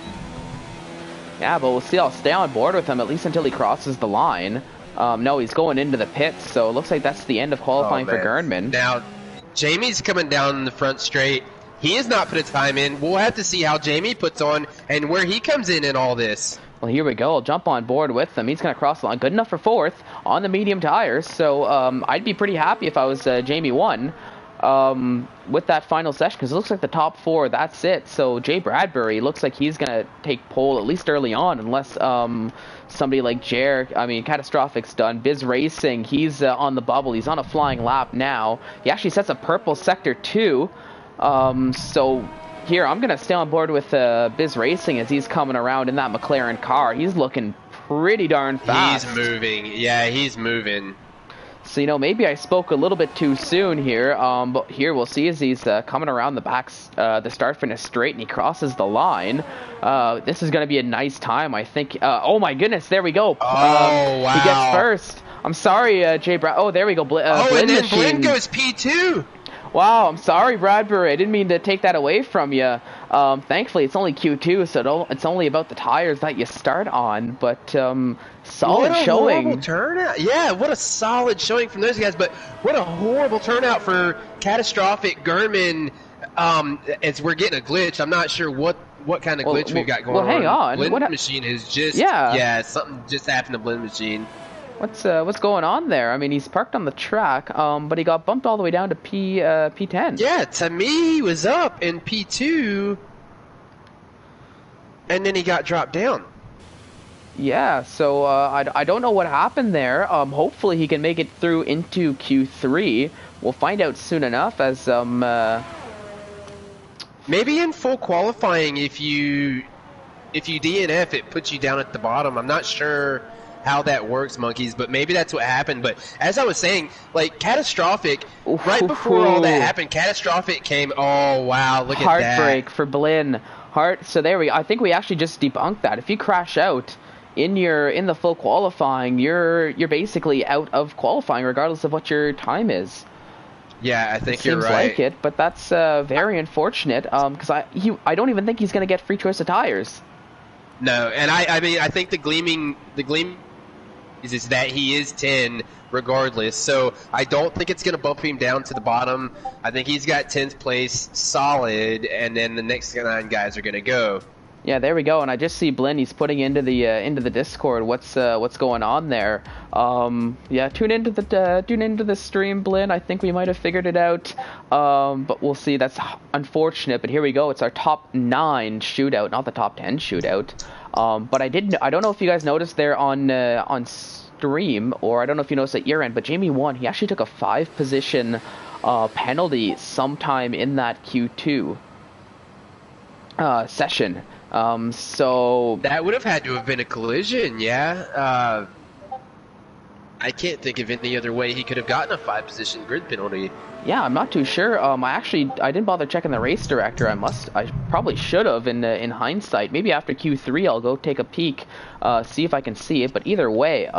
Yeah, but we'll see. I'll stay on board with him at least until he crosses the line. No, he's going into the pits, so it looks like that's the end of qualifying for Gurnman. Now, Jamie's coming down the front straight. He has not put a time in. We'll have to see how Jamie puts on and where he comes in all this. Well, here we go. I'll jump on board with him. He's going to cross the line. Good enough for 4th on the medium tires, so I'd be pretty happy if I was Jamie 1. With that final session, because it looks like the top 4, that's it. So Jay Bradbury looks like he's gonna take pole at least early on, unless somebody like Catastrophic's done. Biz Racing, he's on the bubble. He's on a flying lap now. He actually sets a purple sector 2. So here I'm gonna stay on board with Biz Racing as he's coming around in that McLaren car. He's looking pretty darn fast. He's moving. Yeah, he's moving. So, you know, maybe I spoke a little bit too soon here, but here we'll see as he's coming around the start-finish straight, and he crosses the line. This is going to be a nice time, I think. Oh, my goodness, there we go. Oh, wow. He gets first. I'm sorry, Jay Brown. Oh, there we go. And then Blinn goes P2. Wow, I'm sorry, Bradbury. I didn't mean to take that away from you. Thankfully, it's only Q2, so it's only about the tires that you start on. But solid showing. Horrible turnout. Yeah, what a solid showing from those guys. But what a horrible turnout for Catastrophic Gurman. As we're getting a glitch, I'm not sure what kind of glitch we've got going on. Well, hang on. Blinn machine is just something just happened to Blinn machine. What's going on there? I mean, he's parked on the track, but he got bumped all the way down to P10. Yeah, to me, he was up in P2, and then he got dropped down. Yeah, so I don't know what happened there. Hopefully he can make it through into Q3. We'll find out soon enough as maybe in full qualifying, if you DNF, it puts you down at the bottom. I'm not sure how that works, Monkeys, but maybe that's what happened. But as I was saying, like, Catastrophic, right before all that happened, Catastrophic came. Oh wow, look at that! Heartbreak for Blinn. So there we go. I think we actually just debunked that. If you crash out in the full qualifying, you're basically out of qualifying, regardless of what your time is. Yeah, I think you're right. Seems like it, but that's very unfortunate. Because I don't even think he's going to get free choice of tires. No, and I mean I think the gleaming is that he is 10 regardless. So I don't think it's going to bump him down to the bottom. I think he's got 10th place solid, and then the next 9 guys are going to go. Yeah, there we go. And I just see Blinn. He's putting into the Discord what's going on there. Yeah, tune into the stream, Blinn. I think we might have figured it out. But we'll see. That's unfortunate. But here we go. It's our top 9 shootout, not the top 10 shootout. But I don't know if you guys noticed there on stream, or I don't know if you noticed at your end, but Jamie won. He actually took a 5 position penalty sometime in that Q2 session. So that would have had to have been a collision, yeah. I can't think of any other way he could have gotten a 5 position grid penalty. Yeah, I'm not too sure. I didn't bother checking the race director. I probably should have in hindsight. Maybe after Q3 I'll go take a peek, see if I can see it. But either way,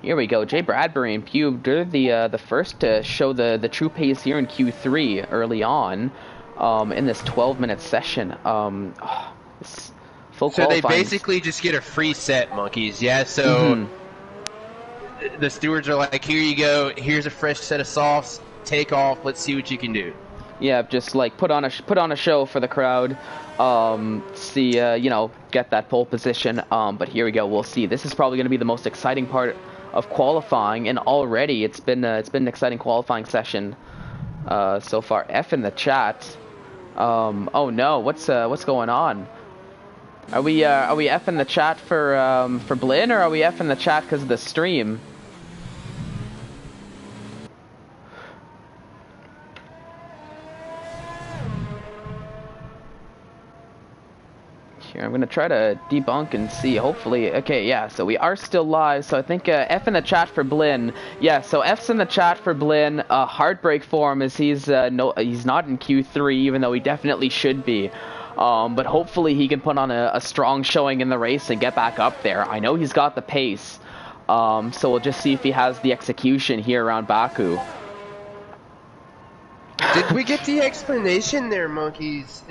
here we go. Jay Bradbury and Pube, they're the first to show the true pace here in Q3 early on, in this 12-minute session. So they basically just get a free set, monkeys. Yeah, so the stewards are like, here you go, here's a fresh set of softs, take off, let's see what you can do. Yeah, just like put on a show for the crowd, see, get that pole position. But here we go, we'll see. This is probably going to be the most exciting part of qualifying, and already it's been an exciting qualifying session so far. F in the chat. Oh no, what's going on? Are we F in the chat for Blinn, or are we F in the chat because of the stream? Here, I'm gonna try to debunk and see. Hopefully, okay, yeah. So we are still live. So I think F in the chat for Blinn. Yeah, so F's in the chat for Blinn. Heartbreak for him, as he's not in Q3, even though he definitely should be. But hopefully he can put on a strong showing in the race and get back up there. I know he's got the pace. So we'll just see if he has the execution here around Baku. Did we get the explanation there, monkeys?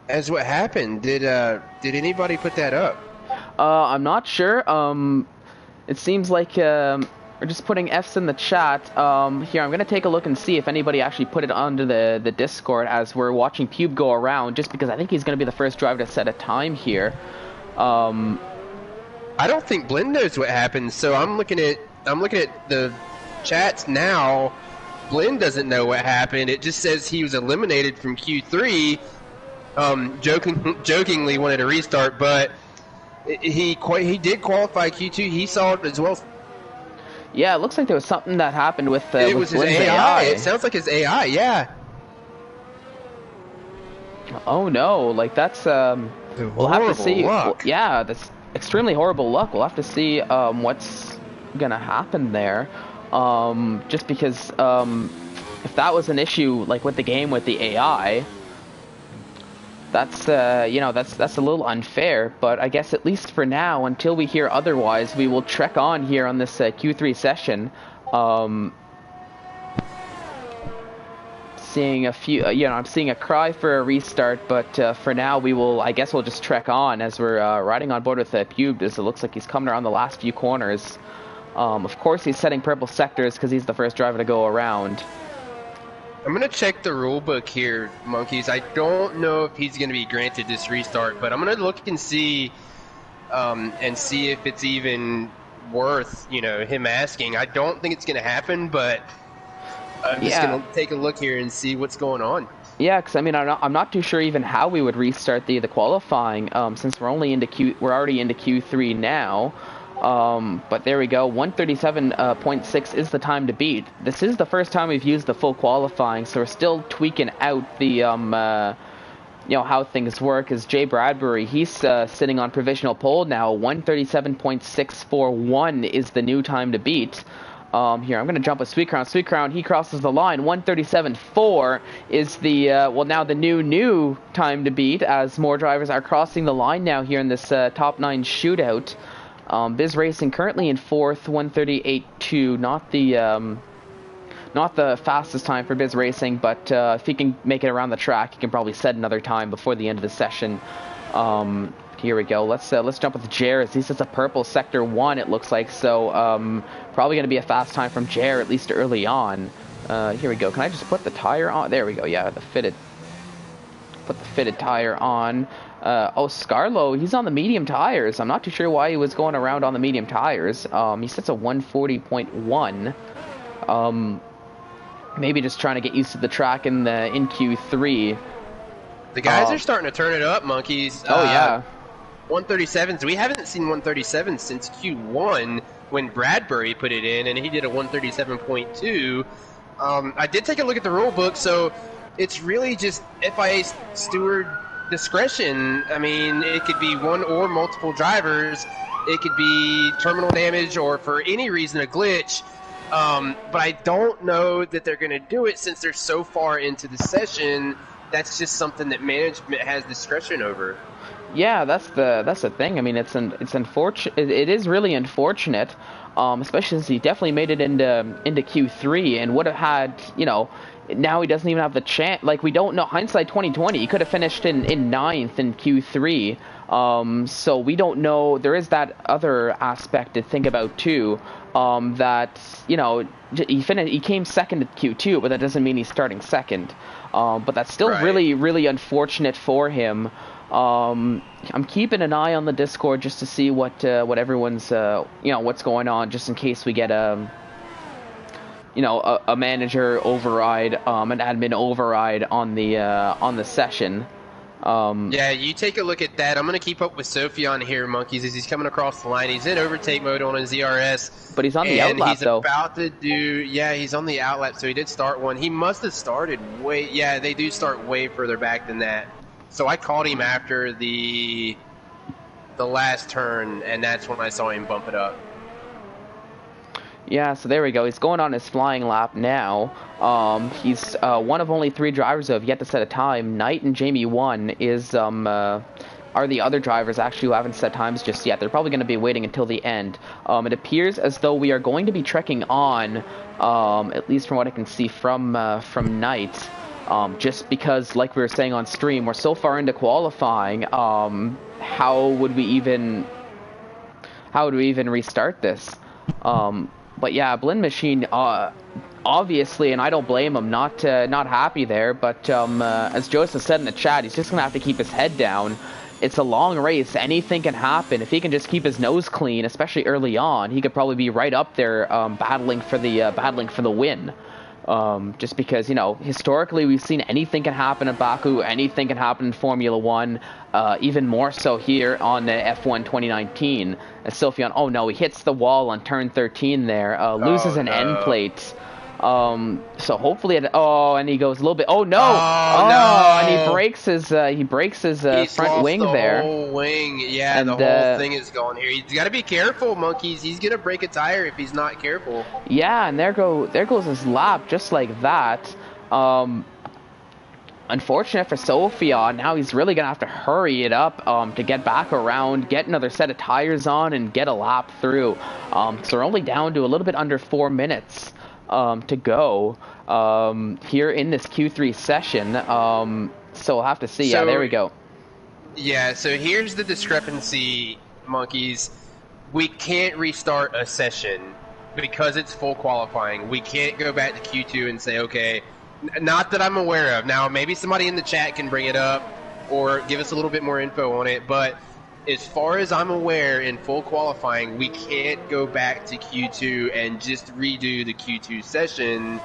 As what happened? Did anybody put that up? I'm not sure. It seems like we're just putting F's in the chat. Here, I'm gonna take a look and see if anybody actually put it onto the Discord as we're watching Pube go around. Just because I think he's gonna be the first driver to set a time here. I don't think Blinn knows what happened, so I'm looking at the chats now. Blinn doesn't know what happened. It just says he was eliminated from Q3. Jokingly wanted a restart, but he did qualify Q2. He saw it as well. Yeah, it looks like there was something that happened with it was his AI. It sounds like his AI. Yeah. Oh no! Like that's we'll have to see. Luck. Yeah, that's extremely horrible luck. We'll have to see what's gonna happen there. Just because if that was an issue like with the game with the AI. That's that's a little unfair, but I guess at least for now, until we hear otherwise, we will trek on here on this Q3 session. Seeing a few, I'm seeing a cry for a restart, but for now I guess we'll just trek on as we're riding on board with Pube, as it looks like he's coming around the last few corners. Of course, he's setting purple sectors because he's the first driver to go around. I'm going to check the rule book here, monkeys. I don't know if he's going to be granted this restart, but I'm going to look and see if it's even worth, him asking. I don't think it's going to happen, but I'm just going to take a look here and see what's going on. Yeah, because I'm not too sure even how we would restart the qualifying, since we're already into Q3 now. But there we go. 137.6 is the time to beat. This is the first time we've used the full qualifying, so we're still tweaking out the how things work. As Jay Bradbury, he's sitting on provisional pole now. 137.641 is the new time to beat. Here, I'm going to jump with Sweet Crown. Sweet Crown, he crosses the line. 137.4 is the, now the new time to beat, as more drivers are crossing the line now here in this top 9 shootout. Biz Racing currently in 4th, 138.2. Not the fastest time for Biz Racing, but if he can make it around the track, he can probably set another time before the end of the session. here we go. Let's jump with Jer. He sits a purple sector 1. It looks like so. Probably going to be a fast time from Jer at least early on. Here we go. Can I just put the tire on? There we go. Yeah, put the fitted tire on. Oh, Scarlo, he's on the medium tires. I'm not too sure why he was going around on the medium tires. He sits a 140.1. Maybe just trying to get used to the track in Q3. The guys are starting to turn it up, monkeys. Oh, yeah. 137s. We haven't seen 137 since Q1 when Bradbury put it in, and he did a 137.2. I did take a look at the rule book, so it's really just FIA steward discretion. I mean, it could be one or multiple drivers. It could be terminal damage or for any reason a glitch. But I don't know that they're going to do it since they're so far into the session. That's just something that management has discretion over. Yeah, that's the thing. I mean, it's unfortunate. It is really unfortunate, especially since he definitely made it into Q3 and would have had, you know. Now he doesn't even have the chance. Like, we don't know. Hindsight 2020, he could have finished in 9th in Q3. So we don't know. There is that other aspect to think about too. That, you know, he came second at Q2, but that doesn't mean he's starting second. But that's still really, really unfortunate for him. I'm keeping an eye on the Discord just to see what everyone's, what's going on, just in case we get a manager override, an admin override on the session. Yeah, you take a loop at that. I'm going to keep up with Sophion here, monkeys, as he's coming across the line. He's in overtake mode on his ZRS. But he's on the outlap, though. He's about to he's on the outlap, so he did start one. He must have started they do start way further back than that. So I called him after the last turn, and that's when I saw him bump it up. Yeah, so there we go. He's going on his flying lap now. He's one of only 3 drivers who have yet to set a time. Knight and Jamie 1 are the other drivers actually who haven't set times just yet. They're probably going to be waiting until the end. It appears as though we are going to be trekking on, at least from what I can see from Knight. Just because, like we were saying on stream, we're so far into qualifying. How would we even restart this? But yeah, Blend Machine, obviously, and I don't blame him, not happy there. But as Joseph said in the chat, he's just gonna have to keep his head down. It's a long race; anything can happen. If he can just keep his nose clean, especially early on, he could probably be right up there, battling for the win. Just because, you know, historically we've seen anything can happen in Baku, anything can happen in Formula 1, even more so here on the F1 2019. As Sophion, oh no, he hits the wall on turn 13 there, loses an end plate. So hopefully, and he goes a little bit. Oh no! No! And he breaks his front wing there. Whole wing, yeah. And the whole thing is going here. He's got to be careful, monkeys. He's gonna break a tire if he's not careful. Yeah, and there goes his lap just like that. Unfortunate for Sophion. Now he's really gonna have to hurry it up to get back around, get another set of tires on, and get a lap through. So we're only down to a little bit under 4 minutes. To go here in this Q3 session. So we'll have to see. Yeah, there we go. Yeah, so here's the discrepancy, monkeys. We can't restart a session because it's full qualifying. We can't go back to Q2 and say, okay, not that I'm aware of. Now, maybe somebody in the chat can bring it up or give us a little bit more info on it, but as far as I'm aware, in full qualifying, we can't go back to Q2 and just redo the Q2 session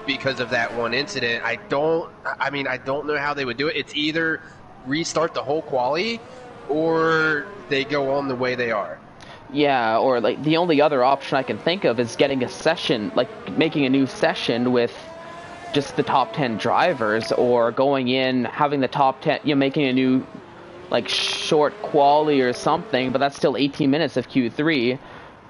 because of that one incident. I don't know how they would do it. It's either restart the whole quali or they go on the way they are. Yeah, or like the only other option I can think of is getting a session, like making a new session with just the top 10 drivers, or going in, having the top 10, making a new like short quali or something, but that's still 18 minutes of Q3.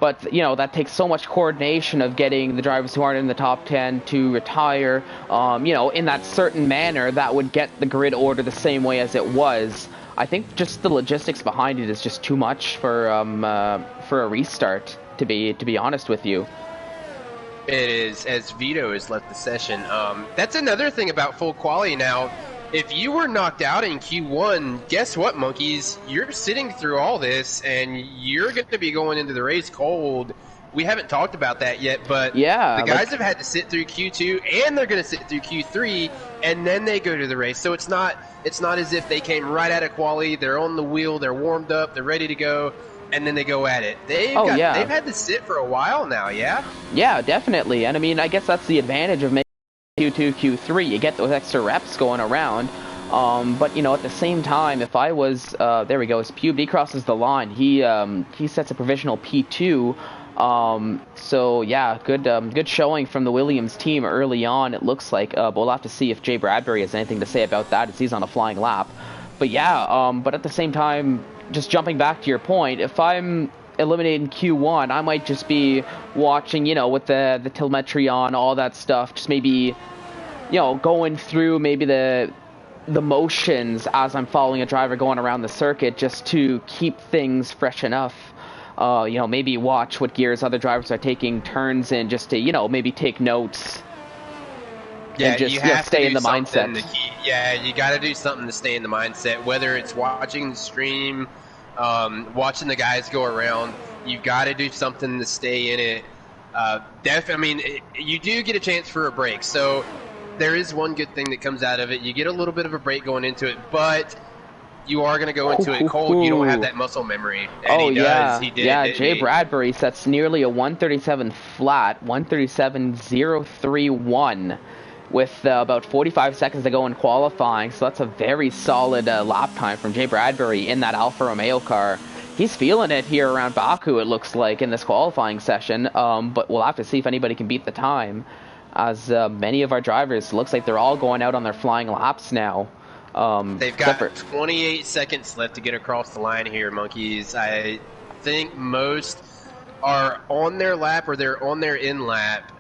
But that takes so much coordination of getting the drivers who aren't in the top 10 to retire, in that certain manner that would get the grid order the same way as it was. I think just the logistics behind it is just too much for a restart, to be honest with you. It is, as Vito has left the session. That's another thing about full quali now. if you were knocked out in Q1, guess what, monkeys? You're sitting through all this, and you're going to be going into the race cold. We haven't talked about that yet, but Yeah, the guys have had to sit through Q2, and they're going to sit through Q3, and then they go to the race. So it's not as if they came right out of quali, they're on the wheel, they're warmed up, they're ready to go, and then they go at it. They've had to sit for a while now, yeah? Yeah, definitely. And I mean, I guess that's the advantage of making Q2, Q3. You get those extra reps going around. But you know, at the same time, if I was there we go, as Pube, he crosses the line. He sets a provisional P2. So yeah, good showing from the Williams team early on, it looks like. But we'll have to see if Jay Bradbury has anything to say about that, as he's on a flying lap. But yeah, but at the same time, just jumping back to your point, if I'm eliminating Q1, I might just be watching, you know, with the telemetry on, all that stuff, just maybe, you know, going through maybe the motions as I'm following a driver going around the circuit, just to keep things fresh enough. You know, maybe watch what gears other drivers are taking turns in, just to, you know, maybe take notes. Yeah, and just you have stay to in the mindset. You got to do something to stay in the mindset, whether it's watching the stream, watching the guys go around. You've got to do something to stay in it. I mean, you do get a chance for a break, so there is one good thing that comes out of it. You get a little bit of a break going into it, but you are going to go into it cold. You don't have that muscle memory. And he does. He did. Yeah, Jay Bradbury sets nearly a 137 flat, 137.031, with about 45 seconds to go in qualifying. So that's a very solid lap time from Jay Bradbury in that Alfa Romeo car. He's feeling it here around Baku, it looks like, in this qualifying session. But we'll have to see if anybody can beat the time, as many of our drivers, looks like they're all going out on their flying laps now. They've got 28 seconds left to get across the line here, monkeys. I think most are on their lap or they're on their in lap.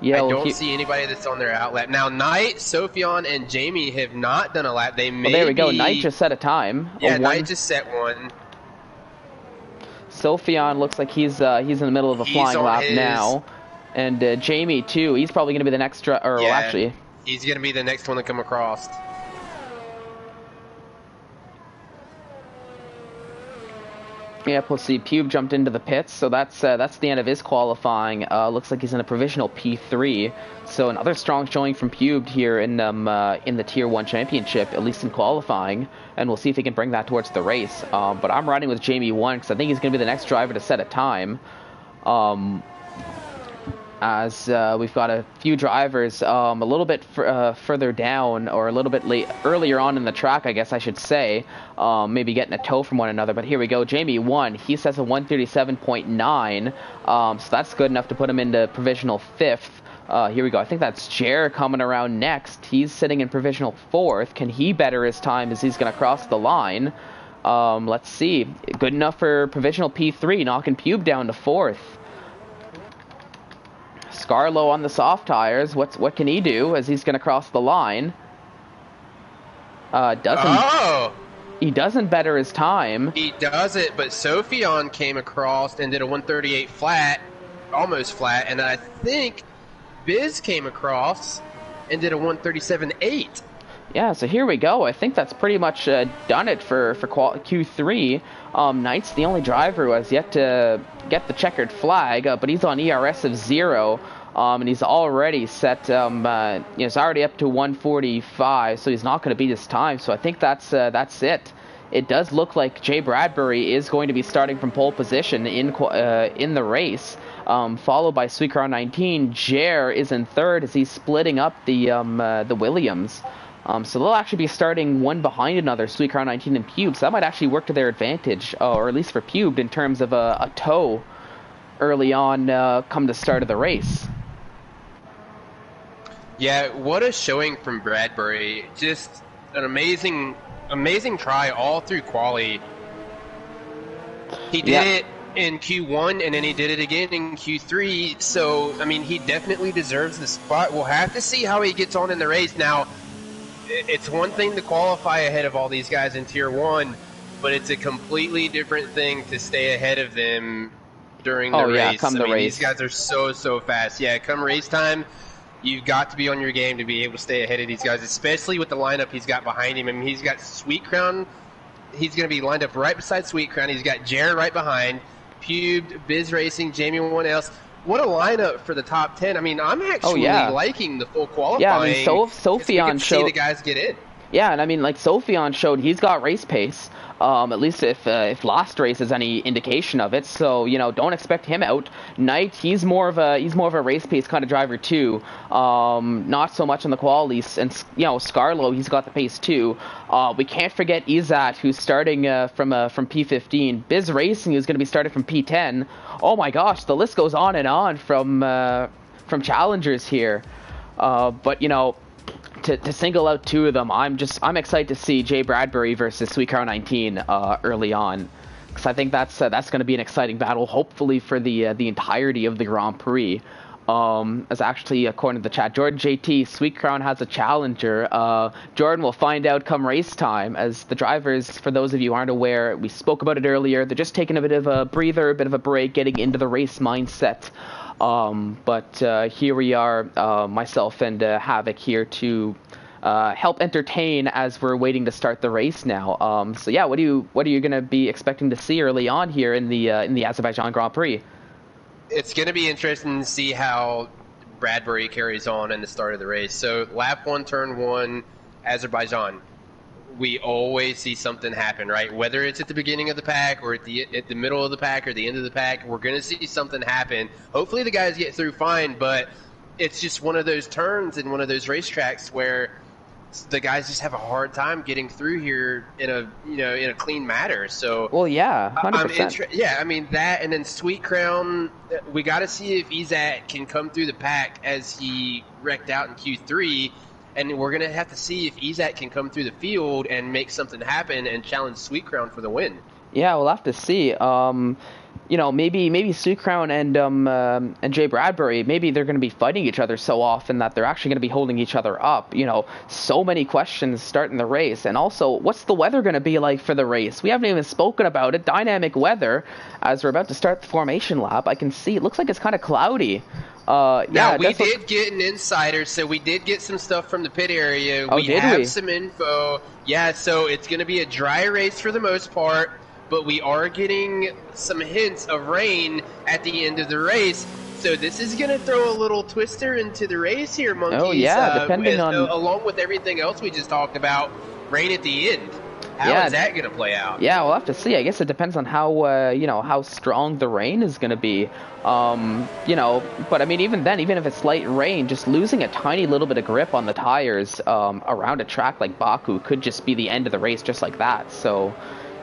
Yeah, I don't see anybody that's on their out lap. Now, Knight, Sophion, and Jamie have not done a lap. They may there we go. Knight just set a time. Yeah, Knight just set one. Sophion looks like he's in the middle of a flying lap now. And Jamie, too. He's probably going to be the next... actually... He's going to be the next one to come across. Yep, we'll see. Pube jumped into the pits, so that's the end of his qualifying. Looks like he's in a provisional P3. So another strong showing from Pube here in the Tier 1 Championship, at least in qualifying. And we'll see if he can bring that towards the race. But I'm riding with Jamie 1 because I think he's going to be the next driver to set a time. As we've got a few drivers a little bit further down, or a little bit earlier on in the track, I guess I should say, maybe getting a tow from one another. But here we go, Jamie 1, he says a 137.9, so that's good enough to put him into provisional 5th. Here we go, I think that's Jer coming around next. He's sitting in provisional 4th. Can he better his time as he's going to cross the line? Let's see, good enough for provisional P3, knocking Pube down to 4th. Scarlo on the soft tires. What can he do as he's going to cross the line? He doesn't better his time. He does it, but Sophion came across and did a 138 flat, almost flat, and I think Biz came across and did a 137.8. Yeah, so here we go. I think that's pretty much done it for Q3. Knight's the only driver who has yet to get the checkered flag, but he's on ERS of 0, and he's already set. He's already up to 145, so he's not going to beat his time. So I think that's it. It does look like Jay Bradbury is going to be starting from pole position in the race, followed by Sweetcar 19. Jer is in 3rd as he's splitting up the Williams. So they'll actually be starting one behind another, Sweetcar 19 and Pube, so that might actually work to their advantage, or at least for Pube, in terms of a tow early on come the start of the race. Yeah, what a showing from Bradbury. Just an amazing try all through quali. He did it in Q1, and then he did it again in Q3, so, I mean, he definitely deserves the spot. We'll have to see how he gets on in the race. Now, it's one thing to qualify ahead of all these guys in Tier 1, but it's a completely different thing to stay ahead of them during the race. Come the race. These guys are so fast. Yeah, come race time, you've got to be on your game to be able to stay ahead of these guys, especially with the lineup he's got behind him. I mean, he's got Sweet Crown. He's going to be lined up right beside Sweet Crown. He's got Jared right behind, Pubed, Biz Racing, Jamie, one else. What a lineup for the top 10. I mean, I'm actually liking the full qualifying. Yeah, I mean, Sophion showed. See the guys get in. Yeah, and I mean, like Sophion showed, he's got race pace. At least if last race is any indication of it. So don't expect him out. Knight, he's more of a race pace kind of driver too. Not so much on the qualities. And Scarlo, he's got the pace too. We can't forget Izat, who's starting from P15. Biz Racing, who's going to be starting from P10. Oh my gosh, the list goes on and on from challengers here. But to single out two of them, I'm excited to see Jay Bradbury versus Sweet Crown 19 early on, because I think that's going to be an exciting battle, hopefully for the entirety of the Grand Prix. As actually, according to the chat, Jordan JT, Sweet Crown has a challenger. Jordan will find out come race time, as the drivers, for those of you who aren't aware, we spoke about it earlier, they're just taking a bit of a breather, a bit of a break, getting into the race mindset. But here we are, myself and Havoc here to help entertain as we're waiting to start the race now. So yeah, what are you going to be expecting to see early on here in the Azerbaijan Grand Prix? It's going to be interesting to see how Bradbury carries on in the start of the race. So lap 1, turn 1, Azerbaijan. We always see something happen, right? Whether it's at the beginning of the pack or at the middle of the pack or the end of the pack, we're going to see something happen. Hopefully the guys get through fine, but it's just one of those turns and one of those racetracks where the guys just have a hard time getting through here in a clean manner. So well, yeah, 100%. I mean that, and then Sweet Crown, we got to see if Izat can come through the pack as he wrecked out in Q3. And we're going to have to see if Izat can come through the field and make something happen and challenge Sweet Crown for the win. Yeah, we'll have to see. Maybe Sweet Crown and Jay Bradbury, maybe they're going to be fighting each other so often that they're actually going to be holding each other up. So many questions starting the race. And also, what's the weather going to be like for the race? We haven't even spoken about it. Dynamic weather. As we're about to start the formation lap, I can see it looks like it's kind of cloudy. Now, we did get an insider, so we did get some stuff from the pit area. We have some info. Yeah, so it's going to be a dry race for the most part, but we are getting some hints of rain at the end of the race. So this is going to throw a little twister into the race here, Monkeys. Oh, yeah, depending on... along with everything else we just talked about, rain at the end. How is that going to play out? Yeah, we'll have to see. I guess it depends on how strong the rain is going to be. But I mean, even then, even if it's light rain, just losing a tiny little bit of grip on the tires around a track like Baku could just be the end of the race just like that. So,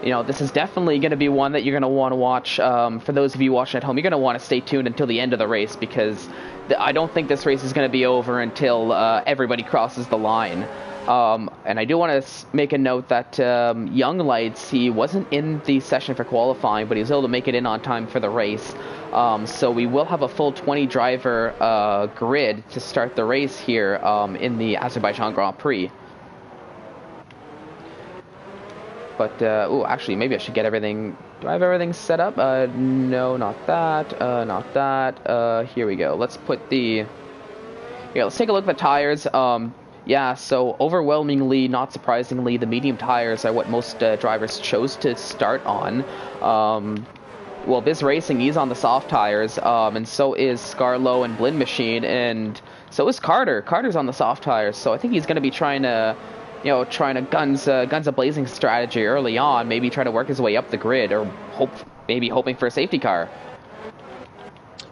this is definitely going to be one that you're going to want to watch. For those of you watching at home, you're going to want to stay tuned until the end of the race, because I don't think this race is going to be over until everybody crosses the line. And I do want to make a note that Young Lights, he wasn't in the session for qualifying, but he was able to make it in on time for the race. So we will have a full 20 driver grid to start the race here in the Azerbaijan Grand Prix. But, actually, maybe I should get everything... Do I have everything set up? No, not that. Not that. Here we go. Let's put the... Here, let's take a look at the tires. Yeah, so overwhelmingly, not surprisingly, the medium tires are what most drivers chose to start on. Well, Biz Racing, he's on the soft tires, and so is Scarlo and Blind Machine, and so is Carter. Carter's on the soft tires, so I think he's going to be trying to guns a blazing strategy early on, maybe try to work his way up the grid, or hoping for a safety car.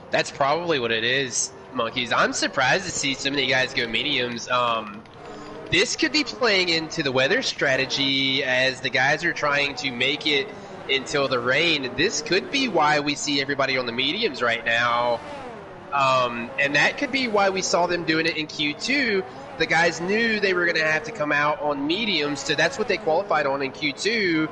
That's probably what it is, Monkeys. I'm surprised to see so many guys go mediums. This could be playing into the weather strategy as the guys are trying to make it until the rain. This could be why we see everybody on the mediums right now. And that could be why we saw them doing it in Q2. The guys knew they were going to have to come out on mediums, so that's what they qualified on in Q2.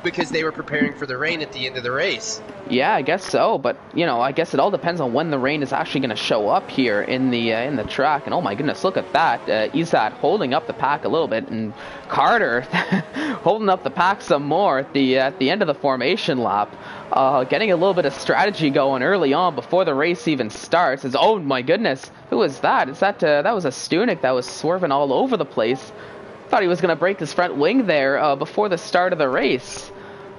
because they were preparing for the rain at the end of the race. Yeah, I guess so, but I guess it all depends on when the rain is actually going to show up here in the track. And oh my goodness, look at that! Izat holding up the pack a little bit, and Carter holding up the pack some more at the end of the formation lap, getting a little bit of strategy going early on before the race even starts. Oh my goodness, who was that? That was a Stunik that was swerving all over the place. Thought he was going to break his front wing there before the start of the race.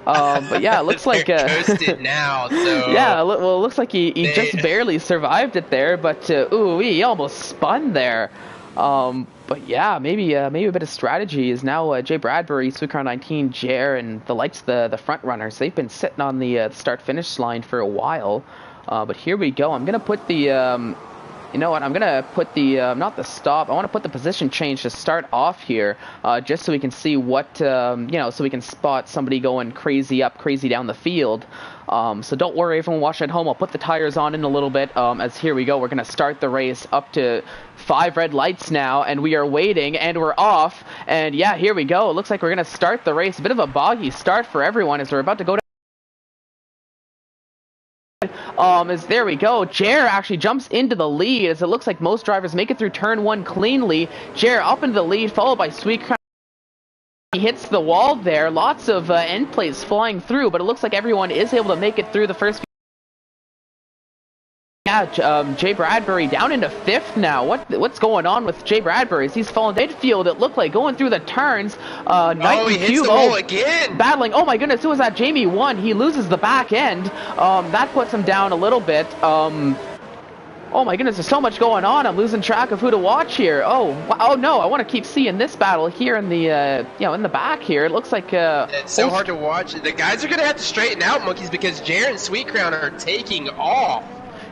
But yeah, it looks like toasted now. So yeah, well, it looks like he just barely survived it there, but ooh, he almost spun there. But yeah, maybe a bit of strategy is now Jay Bradbury, Sweetcar 19, Jer, and the likes of the front runners. They've been sitting on the start-finish line for a while. But here we go. I'm gonna put the you know what? I'm gonna put the not the stop. I want to put the position change to start off here, just so we can see what so we can spot somebody going crazy up, crazy down the field. So don't worry, everyone watching at home. I'll put the tires on in a little bit. As here we go, we're gonna start the race up to 5 red lights now, and we are waiting, and we're off. And yeah, here we go. It looks like we're gonna start the race. A bit of a boggy start for everyone as we're about to go down. There we go. Jer actually jumps into the lead as it looks like most drivers make it through turn 1 cleanly. Jer up into the lead, followed by Sweetcar. He hits the wall there. Lots of end plates flying through, but it looks like everyone is able to make it through the first. Yeah, Jay Bradbury down into 5th now. What's going on with Jay Bradbury? As he's fallen midfield, it looked like going through the turns. He hits the wall again. Battling. Oh my goodness, who was that? Jamie 1. He loses the back end. That puts him down a little bit. Oh my goodness, there's so much going on. I'm losing track of who to watch here. Oh no, I want to keep seeing this battle here in the in the back here. It looks like it's so hard to watch. The guys are gonna have to straighten out, monkeys, because Jared and Sweet Crown are taking off.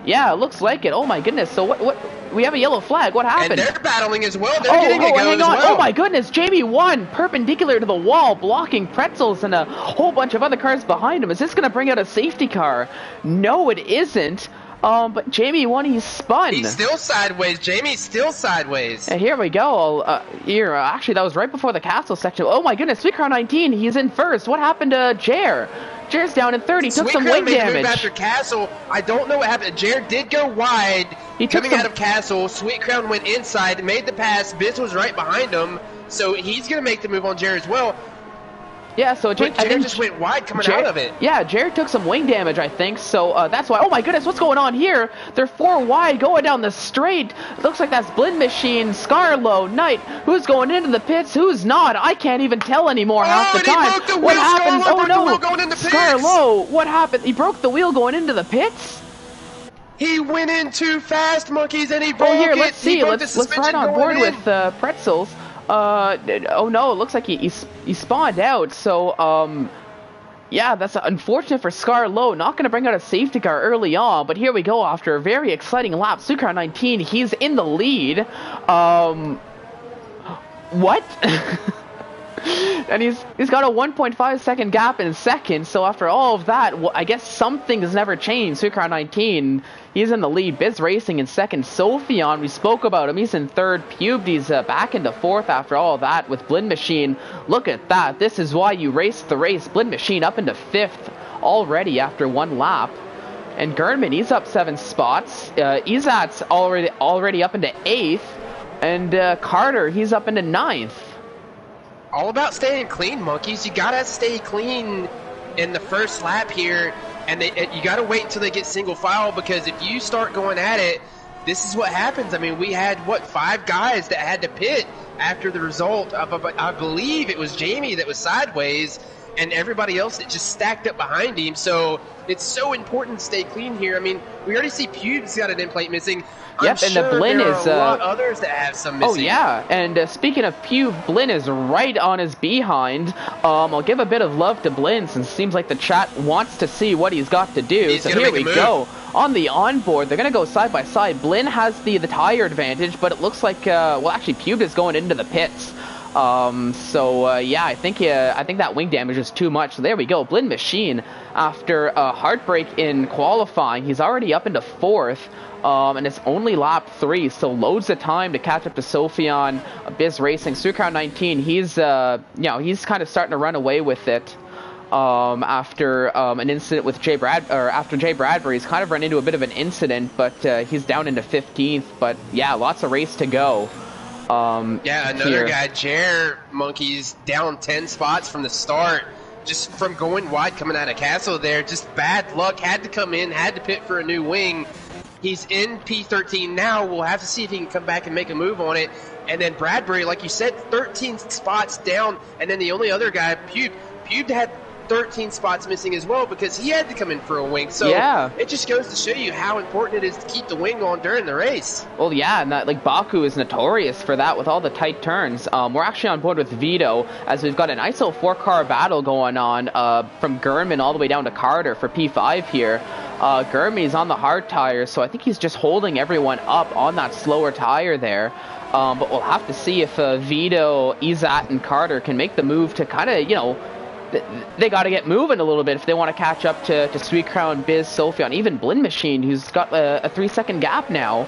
Yeah, it looks like it. Oh my goodness. So what we have a yellow flag. What happened? And they're battling as well. They're getting a go hang as on. well. Oh my goodness. Jamie 1 perpendicular to the wall, blocking Pretzels and a whole bunch of other cars behind him. Is this going to bring out a safety car? No, it isn't. But Jamie 1, he's spun. He's still sideways. Jamie's still sideways. And here we go. Actually, that was right before the castle section. Oh my goodness. Sweetcar 19, he's in first. What happened to Jer? Jer's down in 30. Took some wing damage. After Castle, I don't know what happened. Jer did go wide. He took coming out of Castle. Sweet Crown went inside, made the pass. Biz was right behind him, so he's gonna make the move on Jer as well. Yeah, so Jer just went wide coming out of it. Yeah, Jared took some wing damage, I think, so that's why. Oh my goodness, what's going on here? They're 4 wide going down the straight. It looks like that's Blind Machine, Scarlo, Knight. Who's going into the pits? Who's not? I can't even tell anymore half the time. What happened? Oh no, Scarlo, what happened? He broke the wheel going into the pits? He went in too fast, monkeys, and he broke it. Oh, here, let's see. Let's ride on board with Pretzels. Oh no, it looks like he spawned out, so, yeah, that's unfortunate for Scarlo. Not going to bring out a safety car early on, but here we go after a very exciting lap. Sweetcar 19, he's in the lead. What? And he's got a 1.5 second gap in second, so after all of that, well, I guess something has never changed. Sweetcar 19, he's in the lead. Biz Racing in second. Sophion, we spoke about him, he's in third. Pubes back into 4th after all of that with Blind Machine. Look at that. This is why you race the race. Blind Machine up into 5th already after 1 lap. And Gernman, he's up 7 spots. Izat's already up into 8th. And Carter, he's up into 9th. All about staying clean, monkeys. You gotta stay clean in the first lap here, and you gotta wait until they get single file, because if you start going at it, this is what happens. I mean, we had 5 guys that had to pit after the result of I believe it was Jamie that was sideways, and everybody else that just stacked up behind him. So it's so important to stay clean here. I mean, we already see Pubes got an end plate missing. Yep, and the Blinn is a lot others that have some missing. Oh yeah, and speaking of Pube, Blinn is right on his behind. I'll give a bit of love to Blinn since it seems like the chat wants to see what he's got to do. So here we go. On the onboard, they're gonna go side by side. Blinn has the tire advantage, but it looks like well, actually Pube is going into the pits. Yeah, I think that wing damage is too much. So there we go. Blind Machine, after a heartbreak in qualifying, he's already up into 4th. And it's only lap 3, so loads of time to catch up to Sophion. Biz Racing, Sweetcar 19, he's kind of starting to run away with it. after an incident with after Jay Bradbury's kind of run into a bit of an incident, but he's down into 15th. But yeah, lots of race to go. Yeah, another guy, Jer Monkeys, down 10 spots from the start, just from going wide coming out of Castle there. Just bad luck, had to come in, had to pit for a new wing. He's in P13 now. We'll have to see if he can come back and make a move on it. And then Bradbury, like you said, 13 spots down. And then the only other guy, Pube had 13 spots missing as well because he had to come in for a wing. So yeah, it just goes to show you how important it is to keep the wing on during the race. Well, yeah, and that, like, Baku is notorious for that with all the tight turns. We're actually on board with Vito as we've got an ISO 4-car battle going on from Gurman all the way down to Carter for P5 here. Gurman is on the hard tires, so I think he's just holding everyone up on that slower tire there. But we'll have to see if Vito, Izat, and Carter can make the move to kind of, you know, they got to get moving a little bit if they want to catch up to Sweet Crown, Biz, Sophion, even Blind Machine, who's got a 3-second gap now.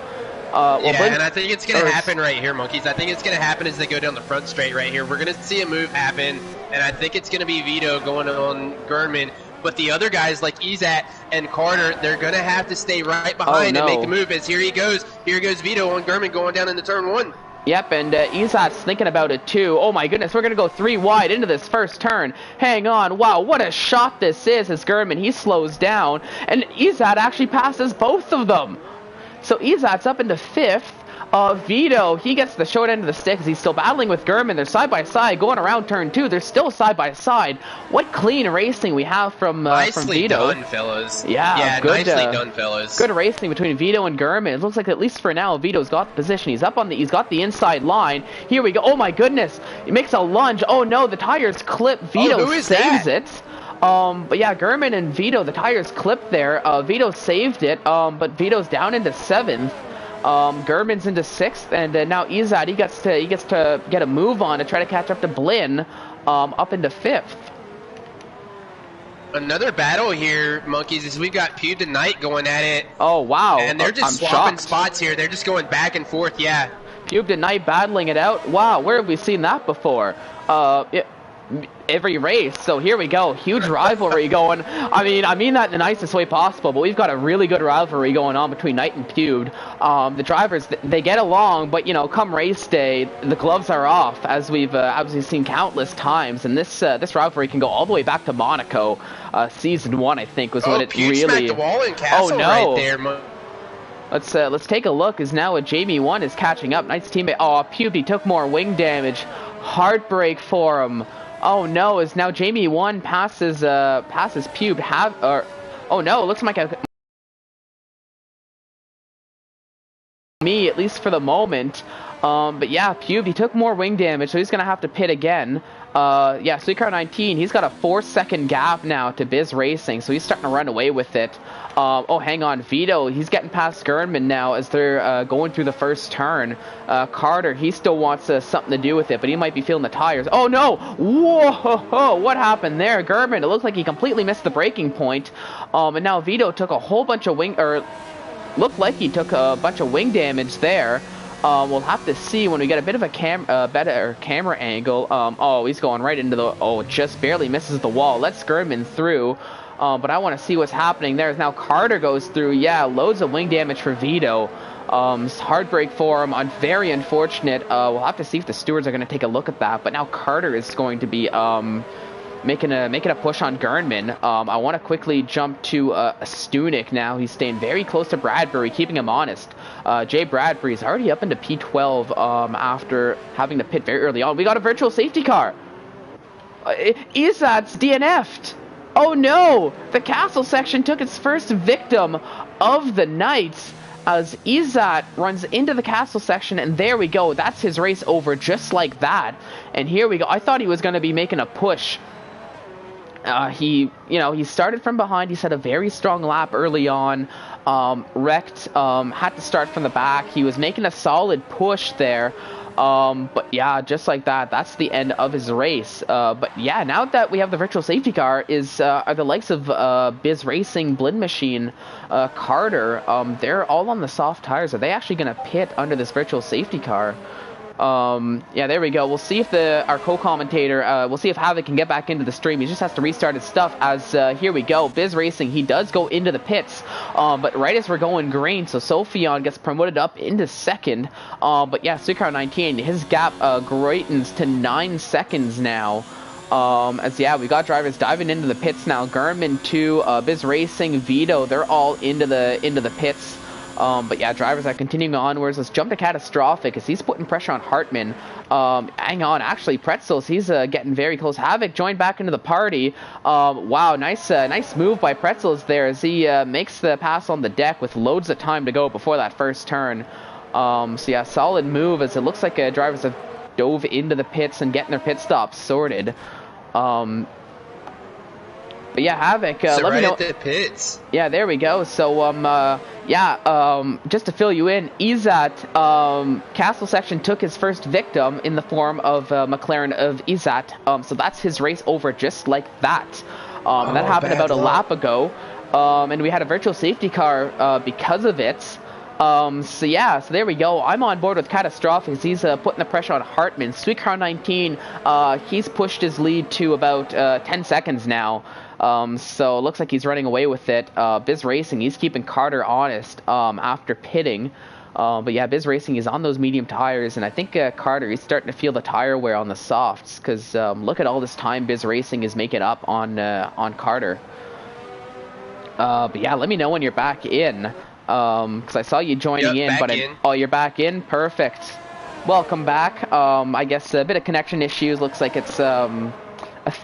And I think it's going to happen right here, Monkeys. I think it's going to happen as they go down the front straight right here. We're going to see a move happen, and I think it's going to be Vito going on Gurman. But the other guys like Izat and Carter, they're going to have to stay right behind and make the move. As here goes Vito on Gurman going down into turn 1. Yep, and Izat's thinking about it too. Oh my goodness, we're going to go 3 wide into this first turn. Hang on, wow, what a shot this is as Gurman, he slows down, and Izat actually passes both of them. So Izat's up into 5th. Vito, he gets the short end of the stick as he's still battling with Gurman. They're side by side going around turn 2. They're still side by side. What clean racing we have from Vito. Nicely done, fellas. Yeah, good, nicely done, fellas. Good racing between Vito and Gurman. It looks like at least for now Vito's got the position. He's got the inside line. Here we go. Oh my goodness. He makes a lunge. Oh no, the tires clip. Vito saves it. But yeah, Gurman and Vito, the tires clipped there. Vito saved it. But Vito's down into 7th. Gurman's into 6th, and now Izat, he gets to get a move on to try to catch up to Blinn, up into 5th. Another battle here, Monkeys, is we've got Pube and Knight going at it. Oh wow! And they're just swapping spots here. They're just going back and forth. Yeah. Pube and Knight battling it out. Wow, where have we seen that before? Every race. So here we go, huge rivalry going. I mean that in the nicest way possible, but we've got a really good rivalry going on between Knight and Pube. The drivers, they get along, but you know, come race day, the gloves are off, as we've seen countless times, and this rivalry can go all the way back to Monaco. Season 1, I think, was when it Pube really. Smacked the wall in Castle right there. Let's take a look as now Jamie 1 is catching up. Knight's teammate. Oh, Pube, he took more wing damage. Heartbreak for him. Oh no, as now Jamie 1 passes Pube. Oh no, it looks like me, at least for the moment. But yeah, Pube, he took more wing damage, so he's gonna have to pit again. Yeah, Suikar 19, he's got a 4-second gap now to Biz Racing, so he's starting to run away with it. Oh, hang on, Vito, he's getting past Gurnman now as they're going through the first turn. Carter, he still wants something to do with it, but he might be feeling the tires. Oh no! Whoa! What happened there? Gurnman, it looks like he completely missed the braking point. And now Vito took a whole bunch of looked like he took a bunch of wing damage there. We'll have to see when we get a bit of a better camera angle. Oh, he's going right into the... Oh, just barely misses the wall. Let's Gurman through. But I want to see what's happening there. As now Carter goes through. Yeah, loads of wing damage for Vito. Heartbreak for him. Very unfortunate. We'll have to see if the stewards are going to take a look at that. But now Carter is going to be... making a push on Gurnman. I want to quickly jump to Stunik now. He's staying very close to Bradbury, keeping him honest. Jay Bradbury's already up into P12 after having to pit very early on. We got a virtual safety car. Izat's DNF'd. Oh no! The castle section took its first victim of the night as Izat runs into the castle section, and there we go. That's his race over just like that. And here we go. I thought he was going to be making a push. He started from behind. He set a very strong lap early on. Wrecked. Had to start from the back. He was making a solid push there. But yeah, just like that, that's the end of his race. But yeah, now that we have the virtual safety car, are the likes of Biz Racing, Blind Machine, Carter. They're all on the soft tires. Are they actually going to pit under this virtual safety car? Yeah, there we go. We'll see if our co-commentator, we'll see if Havoc can get back into the stream. He just has to restart his stuff as, here we go. Biz Racing, he does go into the pits, but right as we're going green, so Sophion gets promoted up into second. But yeah, Suicrown 19, his gap greatens to 9 seconds now. As yeah, we got drivers diving into the pits now. Gurman 2, Biz Racing, Vito, they're all into the pits. But yeah, drivers are continuing onwards. Let's jump to Catastrophic as he's putting pressure on Hartman. Hang on, actually, Pretzels, he's getting very close. Havoc joined back into the party. Wow, nice move by Pretzels there as he makes the pass on the deck with loads of time to go before that first turn. So yeah, solid move as it looks like drivers have dove into the pits and getting their pit stops sorted. But yeah, Havoc, so let me know. At the pits. Yeah, there we go. So, just to fill you in, Izat, Castle Section took his first victim in the form of McLaren of Izat. So that's his race over just like that. That happened about a lap ago. And we had a virtual safety car because of it. So yeah, so there we go. I'm on board with Catastrophic. He's putting the pressure on Hartman. Sweetcrown 19, he's pushed his lead to about 10 seconds now. So it looks like he's running away with it. Biz Racing, he's keeping Carter honest after pitting. But yeah, Biz Racing is on those medium tires, and I think Carter, he's starting to feel the tire wear on the softs, because look at all this time Biz Racing is making up on Carter. But yeah, let me know when you're back in. Because I saw you joining in, but oh, you're back in? Perfect. Welcome back. I guess a bit of connection issues. Looks like it's a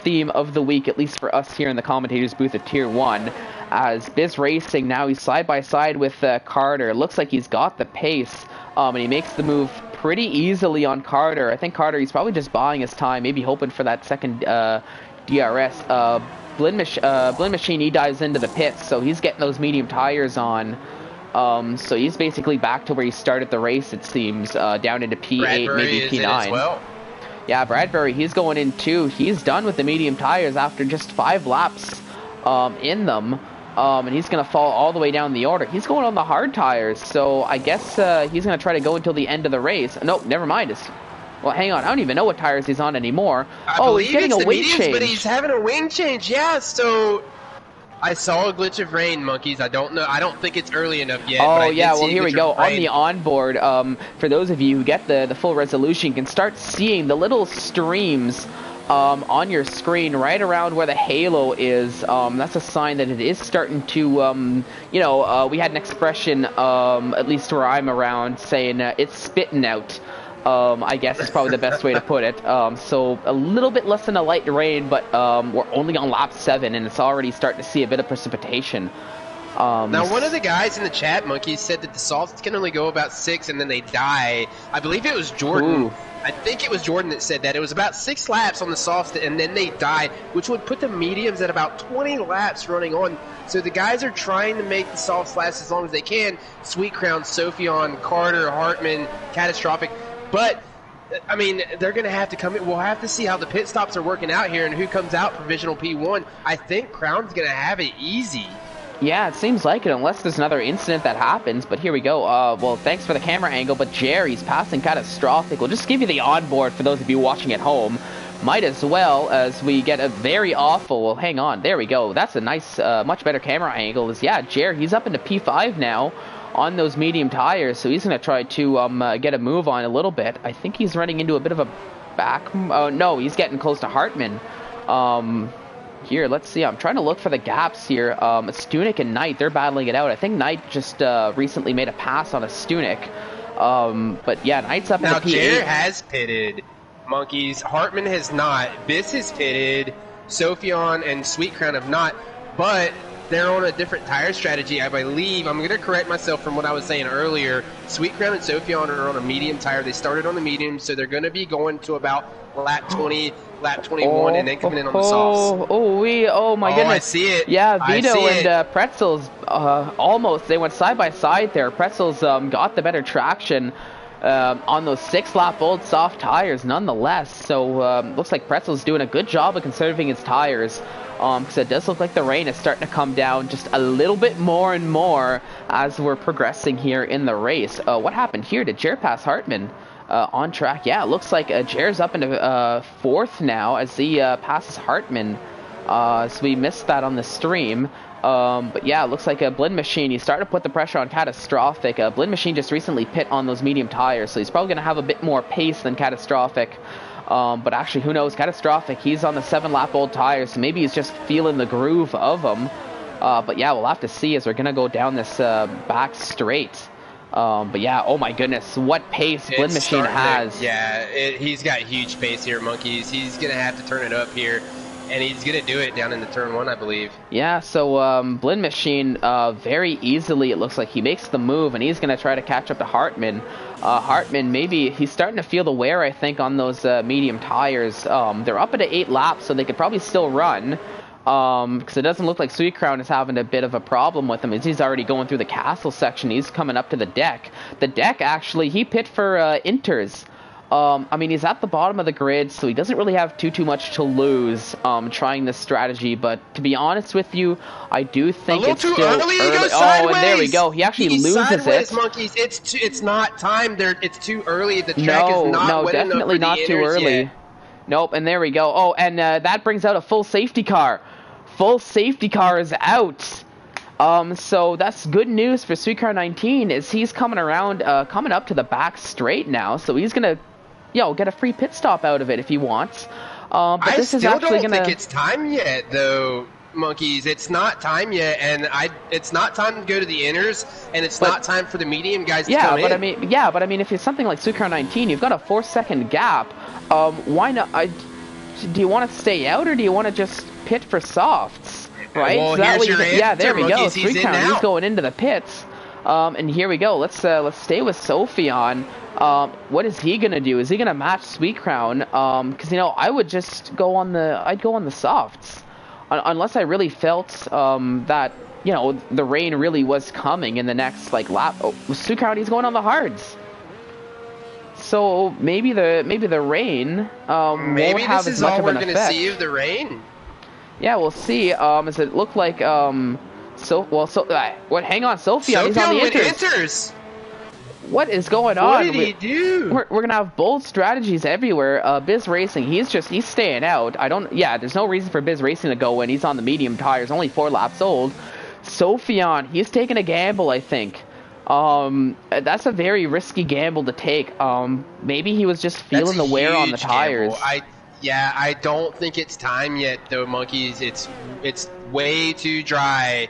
theme of the week, at least for us here in the commentators booth at Tier 1. As Biz Racing, now he's side by side with Carter. Looks like he's got the pace, and he makes the move pretty easily on Carter. I think Carter, he's probably just buying his time, maybe hoping for that second DRS. Blend Machine, he dives into the pits, so he's getting those medium tires on. So he's basically back to where he started the race, it seems, down into P8, Bradbury maybe P9. Well. Yeah, Bradbury, he's going in too. He's done with the medium tires after just 5 laps in them. And he's going to fall all the way down the order. He's going on the hard tires, so I guess he's going to try to go until the end of the race. Nope, never mind. Well, hang on. I don't even know what tires he's on anymore. He's getting a wing change. But he's having a wing change, yeah, so... I saw a glitch of rain, monkeys. I don't know. I don't think it's early enough yet. Oh, yeah. Well, here we go. On the onboard, for those of you who get the full resolution, you can start seeing the little streams on your screen right around where the halo is. That's a sign that it is starting to, we had an expression, at least where I'm around, saying it's spitting out. I guess is probably the best way to put it. So a little bit less than a light rain, but we're only on lap 7, and it's already starting to see a bit of precipitation. Now, one of the guys in the chat, Monkey, said that the softs can only go about 6 and then they die. I believe it was Jordan. Ooh. I think it was Jordan that said that. It was about 6 laps on the softs and then they die, which would put the mediums at about 20 laps running on. So the guys are trying to make the softs last as long as they can. Sweet Crown, Sophion, Carter, Hartman, Catastrophic. But, I mean, they're going to have to come in. We'll have to see how the pit stops are working out here and who comes out provisional P1. I think Crown's going to have it easy. Yeah, it seems like it, unless there's another incident that happens. But here we go. Well, thanks for the camera angle, but Jerry's passing Catastrophic. We'll just give you the onboard for those of you watching at home. Might as well, as we get a very awful... Well, hang on. There we go. That's a nice, much better camera angle. Yeah, Jerry, he's up into P5 now on those medium tires, so he's going to try to get a move on a little bit. I think he's running into a bit of a back... no, he's getting close to Hartman. Here, let's see. I'm trying to look for the gaps here. Stunek and Knight, they're battling it out. I think Knight just recently made a pass on a Stunek. But yeah, Knight's up in the P8. Now, Jer has pitted. Monkeys. Hartman has not. Biss has pitted. Sophion and Sweet Crown have not. But... they're on a different tire strategy, I believe. I'm going to correct myself from what I was saying earlier. Sweet Crown and Sophion are on a medium tire. They started on the medium, so they're going to be going to about lap 20, lap 21, and then coming in on the softs. Oh my goodness. I see it. Yeah, Vito and Pretzels almost, they went side by side there. Pretzels got the better traction on those 6-lap old soft tires nonetheless. So looks like Pretzels doing a good job of conserving his tires. Because it does look like the rain is starting to come down just a little bit more and more as we're progressing here in the race. What happened here? Did Jer pass Hartman? on track. Yeah, it looks like Jer's up into fourth now as he passes Hartman. So we missed that on the stream. But yeah, it looks like a Blend Machine. He's starting to put the pressure on Catastrophic. Blend Machine just recently pit on those medium tires, so he's probably going to have a bit more pace than Catastrophic. But actually, who knows? Catastrophic, he's on the 7-lap-old tires, so maybe he's just feeling the groove of them. But yeah, we'll have to see as we're going to go down this back straight. But yeah, oh my goodness, what pace Blend Machine has. He's got huge pace here, Monkeys. He's going to have to turn it up here. And he's going to do it down into turn 1, I believe. Yeah, so Blend Machine, very easily, it looks like he makes the move, and he's going to try to catch up to Hartman. Hartman, maybe he's starting to feel the wear, I think, on those medium tires. They're up at 8 laps, so they could probably still run. Because it doesn't look like Sweet Crown is having a bit of a problem with him, as he's already going through the castle section. He's coming up to the deck. The deck, actually, he pit for Inters. I mean, he's at the bottom of the grid, so he doesn't really have too much to lose trying this strategy. But to be honest with you, I do think it's still early. Oh, and there we go. He actually loses it. Monkeys. It's not time. It's too early. The track is not wet definitely not too early. Yet. Nope, and there we go. Oh, and that brings out a full safety car. Full safety car is out. So that's good news for Sweet Car 19, is he's coming around, coming up to the back straight now. So he's gonna, get a free pit stop out of it if he wants. But this is actually don't think it's time yet, though, Monkeys. It's not time yet, and it's not time to go to the inners, and it's not time for the medium guys to come in. But I mean, if it's something like Sweet Car 19, you've got a 4-second gap. Why not? Do you want to stay out, or do you want to just pit for softs? Right? Well, so that here's your answer, there we go. He's in now. He's going into the pits. And here we go. Let's stay with Sophion. What is he gonna do? Is he gonna match Sweet Crown? Because I would just go on the softs, unless I really felt that the rain really was coming in the next lap. Oh, Sweet Crown, he's going on the hards. So maybe the rain won't have as much of an effect. Maybe this is all we're gonna see of the rain. Yeah, we'll see. Does it look like hang on, Sophion, he's on the Inters. What is going on? What did he do? We're gonna have bold strategies everywhere. Biz Racing, he's staying out. There's no reason for Biz Racing to go in. He's on the medium tires, only 4 laps old. Sophion, he's taking a gamble, I think. That's a very risky gamble to take. Maybe he was just feeling the wear on the tires. I don't think it's time yet, though, Monkeys. It's way too dry.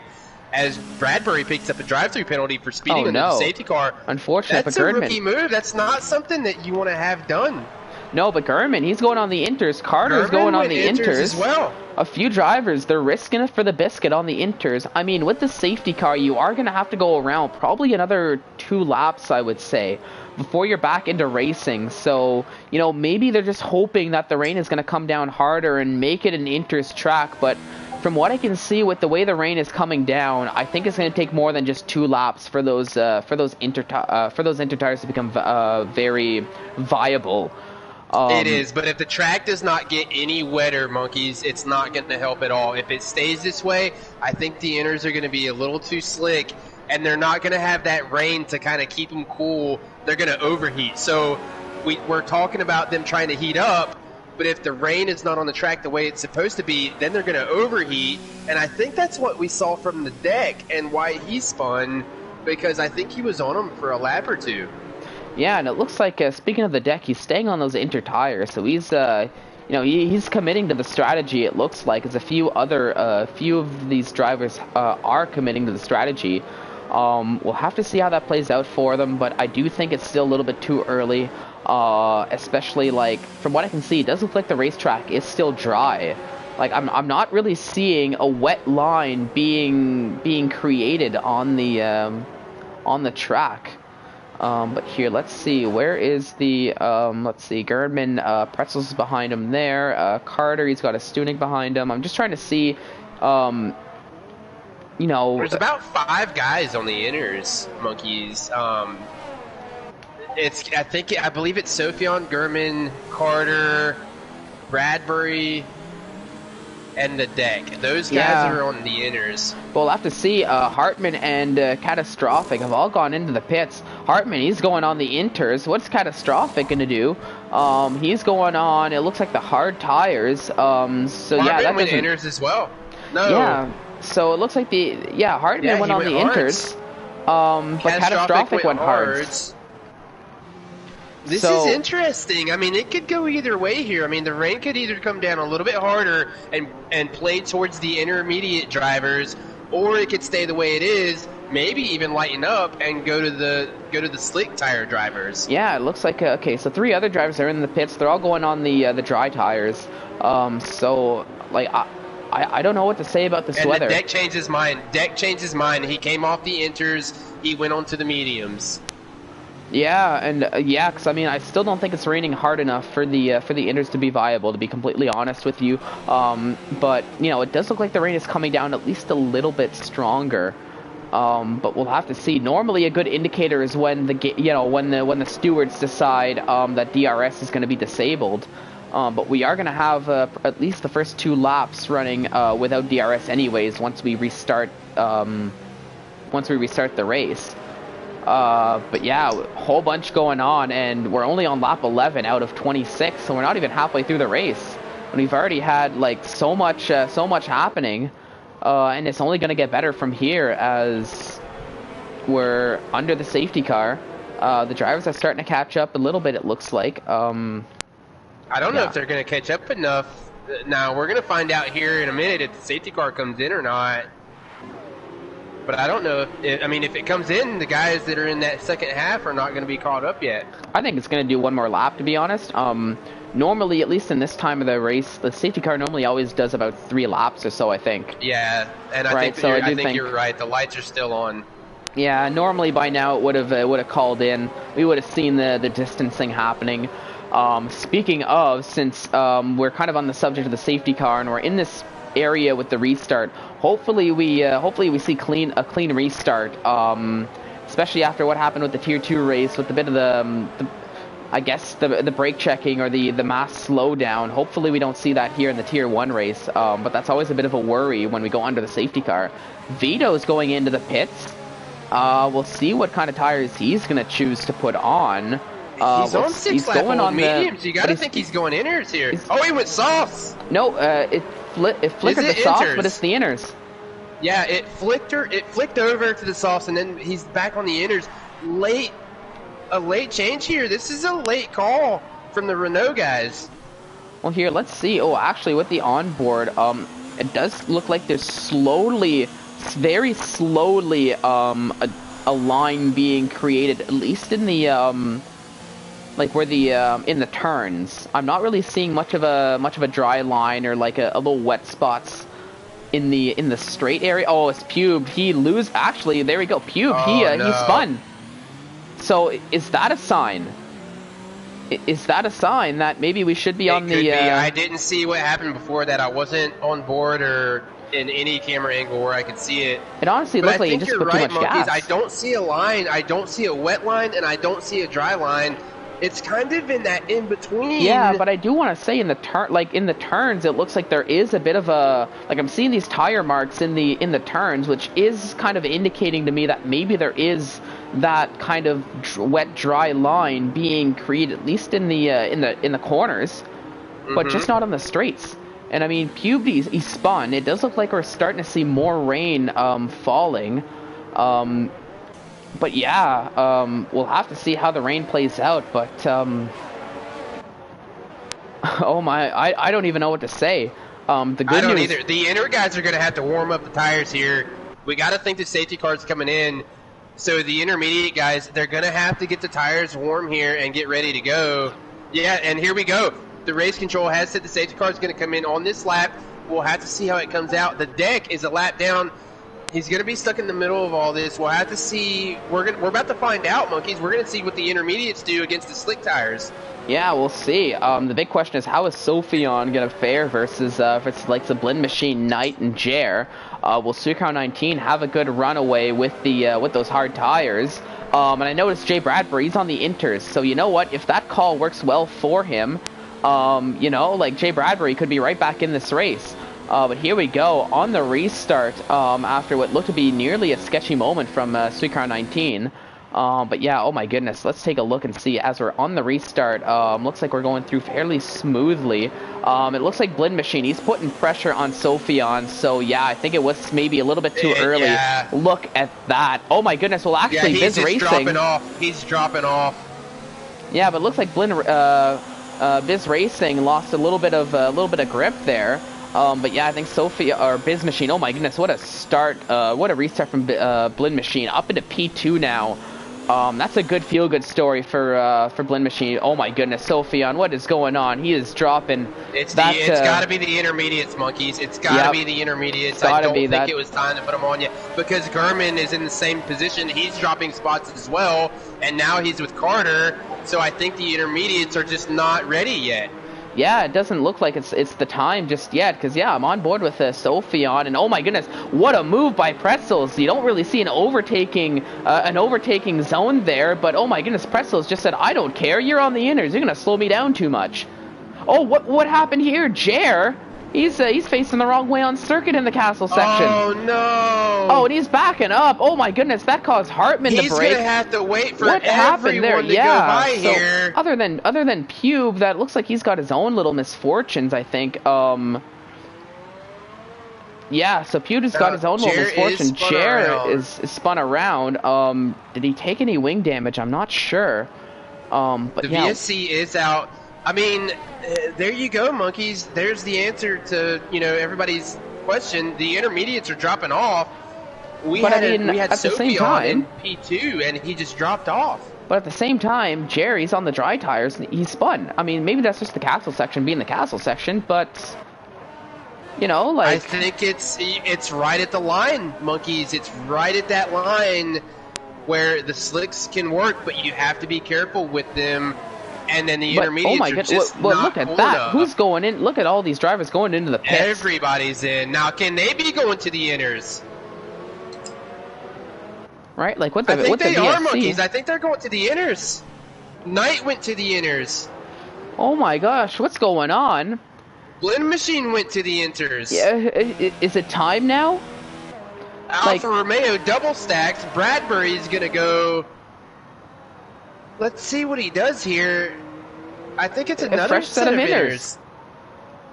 As Bradbury picks up a drive-through penalty for speeding under the safety car. Unfortunate, that's a rookie move. That's not something that you want to have done. No, but Gurman, he's going on the Inters. Carter's going on the Inters as well. A few drivers, they're risking it for the biscuit on the Inters. I mean, with the safety car, you are going to have to go around probably another 2 laps, I would say, before you're back into racing. So, maybe they're just hoping that the rain is going to come down harder and make it an Inters track. But from what I can see, with the way the rain is coming down, I think it's going to take more than just 2 laps for those Inter tires to become very viable. It is, but if the track does not get any wetter, Monkeys, it's not going to help at all. If it stays this way, I think the Inters are going to be a little too slick, and they're not going to have that rain to kind of keep them cool. They're going to overheat. So we're talking about them trying to heat up, but if the rain is not on the track the way it's supposed to be, then they're going to overheat. And I think that's what we saw from the deck and why he spun, because I think he was on them for a lap or 2. Yeah, and it looks like, speaking of the deck, he's staying on those Inter tires, so he's, he's committing to the strategy, it looks like, as a few of these drivers are committing to the strategy. We'll have to see how that plays out for them, but I do think it's still a little bit too early, especially, from what I can see, it does look like the racetrack is still dry. I'm not really seeing a wet line being created on the track. But here, let's see, where is the, let's see, Gerdman, Pretzels is behind him there, Carter, he's got a Stunig behind him. I'm just trying to see, there's about 5 guys on the Inters, Monkeys. I believe it's Sophion, Gurman, Carter, Bradbury, and the deck. Those guys are on the inners. We'll have to see. Hartman and Catastrophic have all gone into the pits. Hartman, he's going on the inters. What's Catastrophic going to do? He's going on, it looks like the hard tires. So Hartman yeah, that went doesn't... inners as well. No. Yeah, so it looks like Hartman went on the inters. But Catastrophic went hards. This is interesting. I mean, it could go either way here. I mean, the rain could either come down a little bit harder and play towards the intermediate drivers, or it could stay the way it is, maybe even lighten up and go to the slick tire drivers. Yeah, it looks like okay. So 3 other drivers are in the pits. They're all going on the dry tires. So like I don't know what to say about this and weather. The deck changed his mind. Deck changed his mind. He came off the inters. He went on to the mediums. Yeah, and because I mean, I still don't think it's raining hard enough for the inters to be viable, to be completely honest with you. But you know, it does look like the rain is coming down at least a little bit stronger. But we'll have to see. Normally, a good indicator is when when the stewards decide that DRS is going to be disabled. But we are going to have at least the first 2 laps running without DRS, anyways. Once we restart the race. But yeah, a whole bunch going on, and we're only on lap 11 out of 26, so we're not even halfway through the race, and we've already had like so much happening, and it's only going to get better from here as we're under the safety car. The drivers are starting to catch up a little bit, it looks like. I don't know if they're going to catch up enough. Now we're going to find out here in a minute if the safety car comes in or not. But I don't know if it comes in, the guys that are in that second half are not going to be caught up yet. I think it's going to do 1 more lap, to be honest. Normally, at least in this time of the race, the safety car normally always does about 3 laps or so, I think. Yeah, and I think you're right. The lights are still on. Yeah, normally by now it would have called in. We would have seen the distancing happening. Speaking of, since we're kind of on the subject of the safety car and we're in this area with the restart, hopefully we see a clean restart, especially after what happened with the tier 2 race with a bit of the brake checking or the mass slowdown. Hopefully we don't see that here in the tier 1 race, but that's always a bit of a worry when we go under the safety car. Vito's going into the pits. We'll see what kind of tires he's going to choose to put on. He's on 6-lap on mediums. You got to think he's going inners here. Oh, he went softs. No, it flickered the softs, but it's the inners. Yeah, it flicked over to the softs, and then he's back on the inners. A late change here. This is a late call from the Renault guys. Well, here, let's see. Oh, actually, with the onboard, it does look like there's very slowly, a line being created, at least in the in the turns. I'm not really seeing much of a dry line or like a little wet spots in the straight area. Oh, it's Pube. Actually, there we go. Pube. He spun. So is that a sign? Is that a sign that maybe we should be on the? I didn't see what happened before that. I wasn't on board or in any camera angle where I could see it. It honestly looked like he just put too much gas. I don't see a line. I don't see a wet line, and I don't see a dry line. It's kind of in that in between. Yeah, but I do want to say in the turns, it looks like there is a bit of a I'm seeing these tire marks in the turns, which is kind of indicating to me that maybe there is that kind of wet dry line being created, at least in the corners, but just not on the straights. And I mean, Pube, he spun. It does look like we're starting to see more rain falling. But yeah, we'll have to see how the rain plays out, but oh my, I don't even know what to say. The good I don't news... either. The inner guys are going to have to warm up the tires here. We got to think the safety car's coming in, so the intermediate guys, they're going to have to get the tires warm here and get ready to go. Yeah, and here we go. The race control has said the safety car is going to come in on this lap. We'll have to see how it comes out. The deck is a lap down. He's going to be stuck in the middle of all this. We'll have to see. We're about to find out, monkeys. We're going to see what the intermediates do against the slick tires. Yeah, we'll see. The big question is, how is Sophion going to fare versus like the Blend Machine, Knight, and Jer? Will Suicrown 19 have a good runaway with those hard tires? And I noticed Jay Bradbury, he's on the inters. So you know what? If that call works well for him, like Jay Bradbury could be right back in this race. But here we go on the restart after what looked to be nearly a sketchy moment from Suicar 19. But yeah, oh my goodness, let's take a look and see as we're on the restart. Looks like we're going through fairly smoothly. It looks like Blind Machine, he's putting pressure on Sophion, so yeah, I think it was maybe a little bit too early. Yeah. Look at that. Oh my goodness, well actually he's Biz Racing. dropping off. He's dropping off. Yeah, but it looks like Biz Racing lost a little bit of grip there. But yeah, I think Biz Machine, oh my goodness, what a start, what a restart from Blind Machine, up into P2 now. That's a good feel-good story for Blind Machine. Oh my goodness, Sophion, what is going on? He is dropping. It's got to be the intermediates, monkeys. It's got to be the intermediates. I don't think it was time to put them on yet because Gurman is in the same position. He's dropping spots as well, and now he's with Carter. So I think the intermediates are just not ready yet. Yeah, it doesn't look like it's the time just yet, because yeah, I'm on board with Sophion, and oh my goodness, what a move by Pretzels. You don't really see an overtaking zone there, but oh my goodness, Pretzels just said, I don't care, you're on the inners, you're gonna slow me down too much. Oh, what happened here? Jer, he's facing the wrong way on circuit in the castle section. Oh no! Oh, and he's backing up. Oh my goodness, that caused Hartman to break. He's gonna have to wait for everyone to go by here. Other than Pube, that looks like he's got his own little misfortunes, I think. Yeah, so Pube has got his own little misfortune. Jer is spun around. Did he take any wing damage? I'm not sure. But the yeah. VSC is out. I mean, there you go, monkeys. There's the answer to everybody's question. The intermediates are dropping off. We had Sophion in P2, and he just dropped off. But at the same time, Jerry's on the dry tires, and he's spun. I mean, maybe that's just the castle section being the castle section, but I think it's right at the line, monkeys. It's right at that line where the slicks can work, but you have to be careful with them. And then the intermediates are just not look at that. Enough. Who's going in? Look at all these drivers going into the pits. Everybody's in. Now, can they be going to the inners? Right? Like, I think they are, monkeys. I think they're going to the inners. Knight went to the inners. Oh my gosh, what's going on? Blind Machine went to the inters. Yeah, is it time now? Alfa Romeo double stacks. Bradbury's going to go... Let's see what he does here. I think it's another fresh set of inners.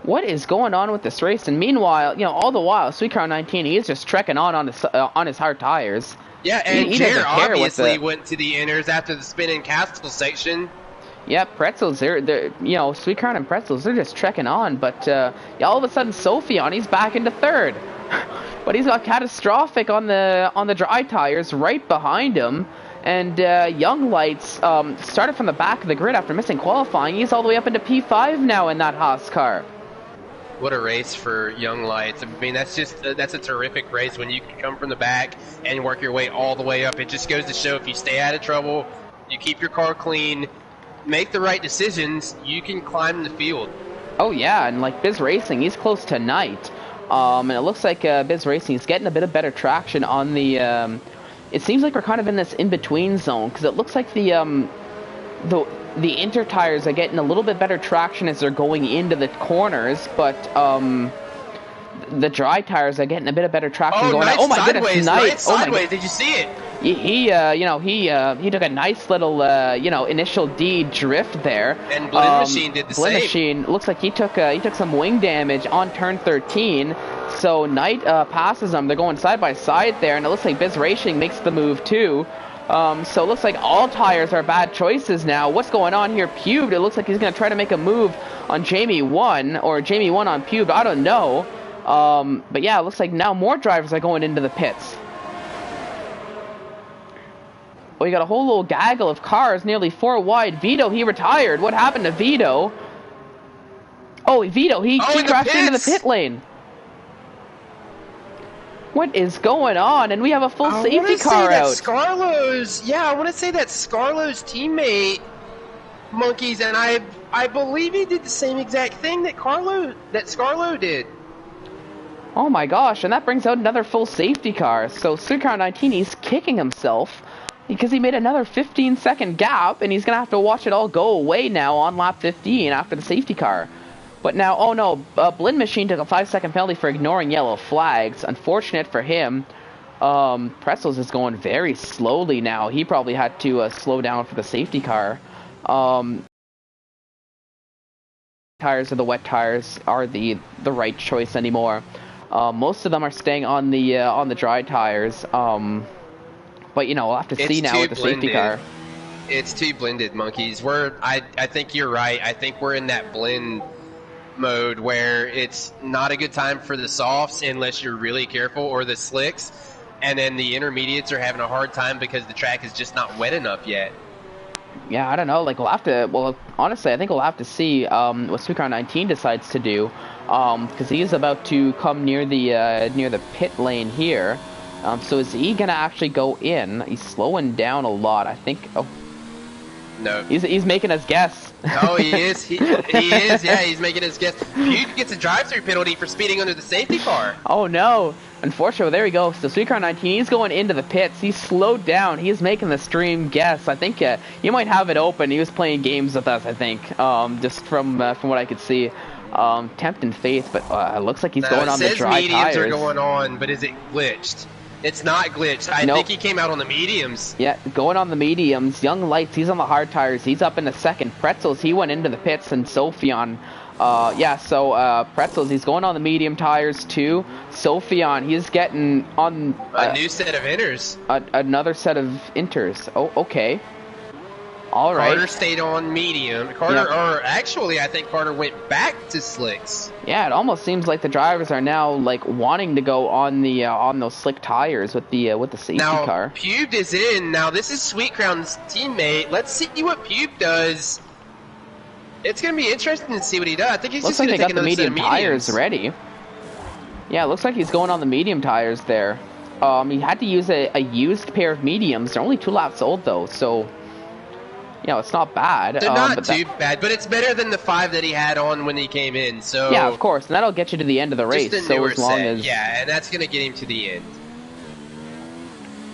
What is going on with this race? And meanwhile, all the while, Suicar 19, he is just trekking on his hard tires. Yeah, and Jer obviously went to the inners after the spin and castle section. Yeah, Pretzels, they're Suicar and Pretzels, they're just trekking on. But all of a sudden, Sophion, he's back into third. But he's got Catastrophic on the dry tires right behind him. And Young Lights started from the back of the grid after missing qualifying. He's all the way up into P5 now in that Haas car. What a race for Young Lights. I mean, that's a terrific race when you can come from the back and work your way all the way up. It just goes to show if you stay out of trouble, you keep your car clean, make the right decisions, you can climb the field. Oh yeah, and like Biz Racing, he's close to Knight. And it looks like Biz Racing is getting a bit of better traction on the... It seems like we're kind of in this in-between zone, because it looks like the inter tires are getting a little bit better traction as they're going into the corners, but the dry tires are getting a bit of better traction going. Oh my goodness, Knight sideways! Did you see it? He took a nice little initial D drift there. And Blind Machine did the same. Blind Machine looks like he took some wing damage on turn 13. So Knight passes them. They're going side by side there, and it looks like Biz Racing makes the move too. So it looks like all tires are bad choices now. What's going on here? Pube, it looks like he's going to try to make a move on Jamie 1, or Jamie 1 on Pube. I don't know. But yeah, it looks like now more drivers are going into the pits. Well, you got a whole little gaggle of cars, nearly 4 wide. Vito, he retired. What happened to Vito? Oh, Vito, he crashed into the pit lane. What is going on? And we have a full safety car out. I want to say that Scarlo's teammate, monkeys, and I believe he did the same exact thing that Scarlo did. Oh my gosh, and that brings out another full safety car. So Suicar 19, he's kicking himself because he made another 15-second gap, and he's going to have to watch it all go away now on lap 15 after the safety car. But now, oh no, Blinn Machine took a 5-second penalty for ignoring yellow flags. Unfortunate for him. Pretzels is going very slowly now. He probably had to slow down for the safety car. Tires or the wet tires are the right choice anymore. Most of them are staying on the dry tires. But you know, we'll have to see now with the safety car. It's too blended, monkeys. I think you're right. I think we're in that blend mode where it's not a good time for the softs unless you're really careful, or the slicks, and then the intermediates are having a hard time because the track is just not wet enough yet. Yeah, I don't know. Like, we'll have to. Well, honestly, I think we'll have to see what Sucre 19 decides to do, because he's about to come near the pit lane here. So is he gonna actually go in? He's slowing down a lot. I think. Oh, no. He's making us guess. Oh, he is. He is. Yeah, he's making us guess. Puke gets a drive-through penalty for speeding under the safety car. Oh no. Unfortunately, there we go. So Sucre 19, he's going into the pits. He's slowed down. He's making the stream guess. I think you might have it open. He was playing games with us, I think, just from what I could see. Tempting faith, but it looks like he's going on the dry mediums tires. Are going on, but is it glitched? It's not glitched. I think he came out on the mediums. Yeah, going on the mediums. Young Lights, he's on the hard tires. He's up in the second. Pretzels, he went into the pits, and Sophion. Pretzels, he's going on the medium tires too. Sophion, he's getting on a new set of inters. Another set of inters. Oh, okay. All right. Carter stayed on medium. Or actually, I think Carter went back to slicks. Yeah, it almost seems like the drivers are now like wanting to go on the on those slick tires with the safety car. Now, Pube is in. Now, this is Sweet Crown's teammate. Let's see what Pube does. It's going to be interesting to see what he does. I think he's looks just like going to take they got the another medium set of mediums. tires ready. Yeah, it looks like he's going on the medium tires there. He had to use a used pair of mediums. They're only 2 laps old though, so you know, it's not bad. They're not too bad, but it's better than the 5 that he had on when he came in. So yeah, of course, and that'll get you to the end of the race. So as long as and that's going to get him to the end.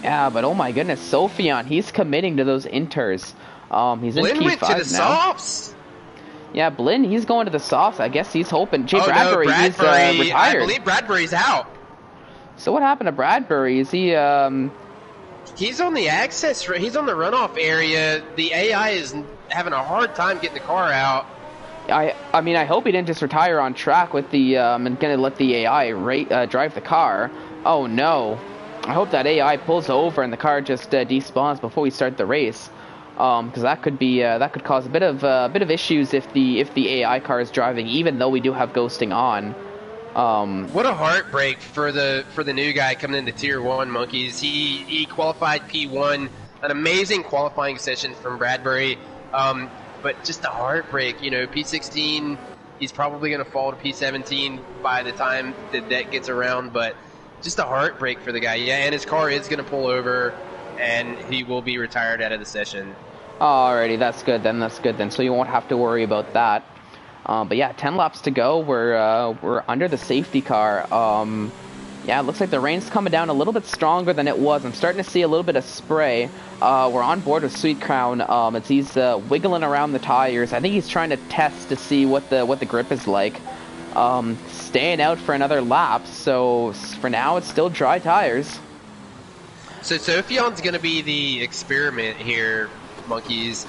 Yeah, but oh my goodness, Sophion, he's committing to those inters. He's in Blinn P5 went to the now. softs. Yeah, Blinn, he's going to the softs. I guess he's hoping. Bradbury, he's retired. I believe Bradbury's out. So what happened to Bradbury? Is he He's on the access. He's on the runoff area. The AI is having a hard time getting the car out. I mean, I hope he didn't just retire on track with the and gonna let the AI drive the car. Oh no! I hope that AI pulls over and the car just despawns before we start the race, because that could cause a bit of issues if the AI car is driving, even though we do have ghosting on. What a heartbreak for the new guy coming into Tier 1, monkeys. He qualified P1, an amazing qualifying session from Bradbury, but just a heartbreak. You know, P16, he's probably going to fall to P17 by the time the deck gets around, but just a heartbreak for the guy. Yeah, and his car is going to pull over, and he will be retired out of the session. Alrighty, that's good then. So you won't have to worry about that. But yeah, 10 laps to go. We're under the safety car. Yeah, it looks like the rain's coming down a little bit stronger than it was. I'm starting to see a little bit of spray. We're on board with Sweet Crown. He's wiggling around the tires. I think he's trying to test to see what the grip is like. Staying out for another lap. So for now, it's still dry tires. So Sophion's going to be the experiment here, monkeys.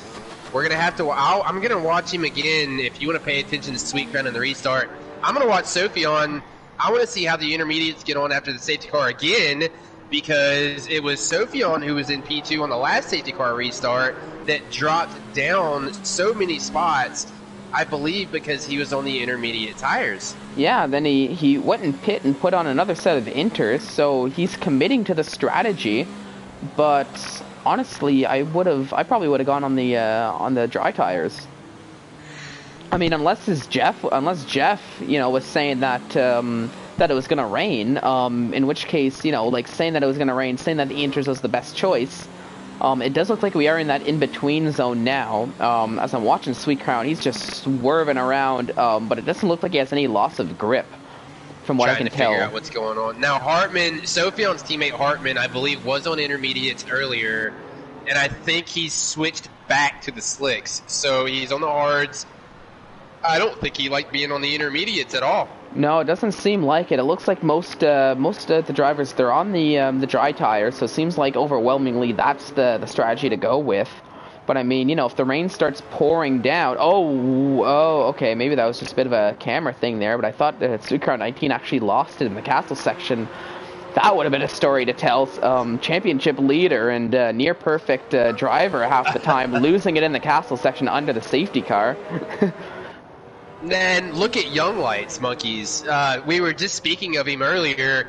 We're going to have to... I'm going to watch him again. If you want to pay attention to Sweet Crown and the restart, I'm going to watch Sophion. I want to see how the intermediates get on after the safety car again, because it was Sophion who was in P2 on the last safety car restart that dropped down so many spots, I believe, because he was on the intermediate tires. Yeah, then he went in pit and put on another set of inters, so he's committing to the strategy, but... honestly, I probably would have gone on the dry tires. I mean, unless Jeff, you know, was saying that that it was gonna rain. In which case, you know, like saying that it was gonna rain, saying that the inters was the best choice. It does look like we are in that in-between zone now. As I'm watching Sweet Crown, he's just swerving around, but it doesn't look like he has any loss of grip. From what I can tell. Trying to figure out what's going on. Now, Hartman, Sophion's teammate Hartman, I believe, was on intermediates earlier, and I think he's switched back to the slicks. So he's on the hards. I don't think he liked being on the intermediates at all. No, it doesn't seem like it. It looks like most of the drivers, they're on the dry tires, so it seems like overwhelmingly that's the strategy to go with. But I mean, you know, if the rain starts pouring down, okay, maybe that was just a bit of a camera thing there. But I thought that Supercar 19 actually lost it in the castle section. That would have been a story to tell. Championship leader and near perfect driver half the time, losing it in the castle section under the safety car. Then look at Young Lights, monkeys. We were just speaking of him earlier.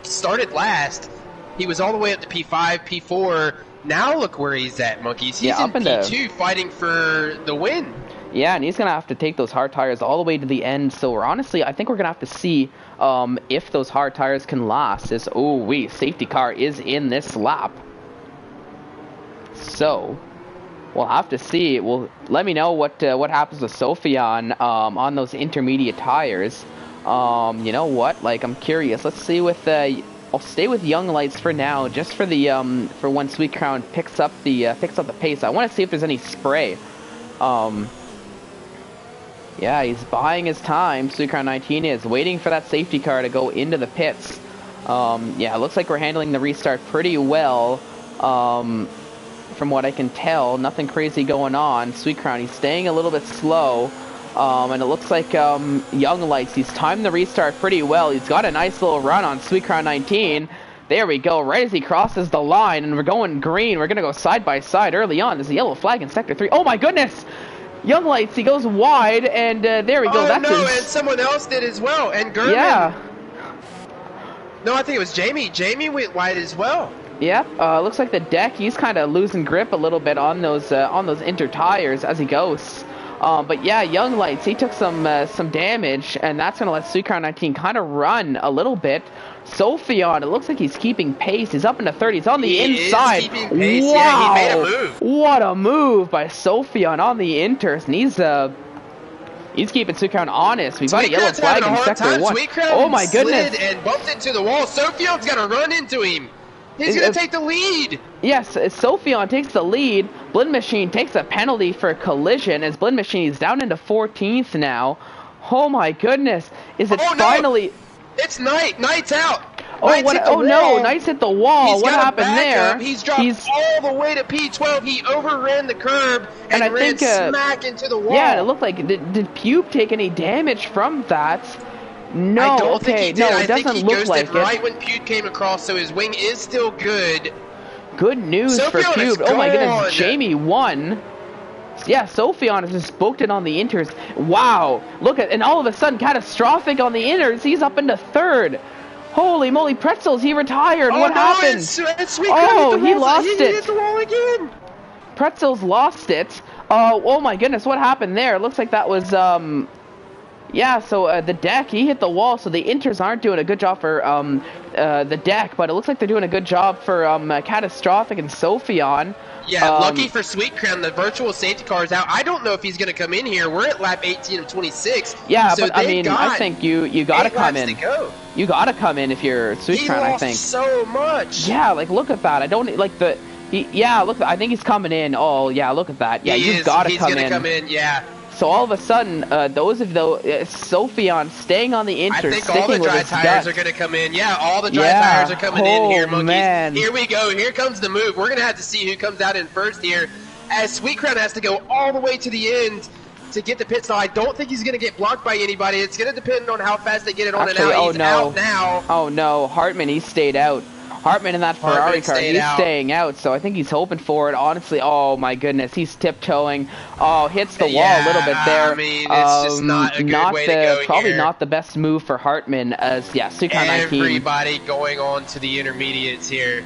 Started last. He was all the way up to P5, P4. Now look where he's at, monkeys. He's in P2 fighting for the win. Yeah, and he's going to have to take those hard tires all the way to the end. So honestly, I think we're going to have to see if those hard tires can last. Safety car is in this lap. So we'll have to see. Let me know what happens with Sophion on those intermediate tires. You know what? Like, I'm curious. Let's see with I'll stay with Young Lights for now, just for the for when Sweet Crown picks up the pace. I want to see if there's any spray. Yeah, he's buying his time. Sweet Crown 19 is waiting for that safety car to go into the pits. Yeah, it looks like we're handling the restart pretty well. From what I can tell, nothing crazy going on. Sweet Crown, he's staying a little bit slow. And it looks like Young Lights, he's timed the restart pretty well. He's got a nice little run on Sweet Crown 19. There we go, right as he crosses the line, and we're going green. We're going to go side by side early on. There's a yellow flag in Sector 3. Oh my goodness! Young Lights, he goes wide, and there we go. Oh no, and someone else did as well, and Gurman. Yeah. No, I think it was Jamie. Jamie went wide as well. Yep, looks like the deck, he's kind of losing grip a little bit on those inter tires as he goes. But yeah, Young Lights, he took some damage, and that's going to let Sweet Crown 19 kind of run a little bit. Sophion, it looks like he's keeping pace. He's up in the 30s on the inside. Is keeping pace. Wow! Yeah, he made a move. What a move by Sophion on the inters, and he's keeping Sweet Crown honest. We've got a yellow flag in Sector 1. Oh my goodness! And bumped into the wall. Sophion's got to run into him. He's going to take the lead. Yes, Sophion takes the lead. Blend Machine takes a penalty for a collision as Blend Machine is down into 14th now. Oh my goodness. Is it finally... No. It's Knight. Knight's out. No, Knight's hit the wall. What happened there? He's dropped all the way to P12. He overran the curb and I ran smack into the wall. Yeah, and it looked like... Did Pube take any damage from that? No, I don't think he did. No, it doesn't look like it. Right when Pube came across, so his wing is still good. Good news for Pube. Oh my goodness, Jamie won. Yeah, Sophion has just booked it on the inters. Wow, look at, and all of a sudden, catastrophic on the inters. He's up into third. Holy moly, Pretzels, he retired. What happened? He lost it. He hit the wall again. Pretzels lost it. Oh my goodness, what happened there? It looks like that was yeah, so the deck, he hit the wall, so the inters aren't doing a good job for the deck, but it looks like they're doing a good job for Catastrophic and Sophion. Yeah, lucky for Sweet Crown, the virtual safety car is out. I don't know if he's going to come in here. We're at lap 18 of 26. Yeah, so but I mean, I think you got to come in. You got to come in if you're Sweet Crown, I think. He lost so much. Yeah, like, look at that. I don't, like, yeah, look, I think he's coming in. Oh, yeah, look at that. Yeah, you've got to come in. He's going to come in, yeah. So all of a sudden, Sophion staying on the inters, I think all the dry tires are going to come in. Yeah, all the dry tires are coming in here, monkeys. Man. Here we go. Here comes the move. We're going to have to see who comes out in first here, as Sweet Crown has to go all the way to the end to get the pit stop. I don't think he's going to get blocked by anybody. It's going to depend on how fast they get it on and out. He's out now. Oh no, Hartman, he stayed out. Hartman in that Ferrari car, he's staying out, so I think he's hoping for it. Honestly, oh my goodness, he's tiptoeing. Oh, hits the wall a little bit there. I mean, it's just not a good way to go Probably here. Not the best move for Hartman, as, yeah, Supercar 19. Everybody going on to the intermediates here.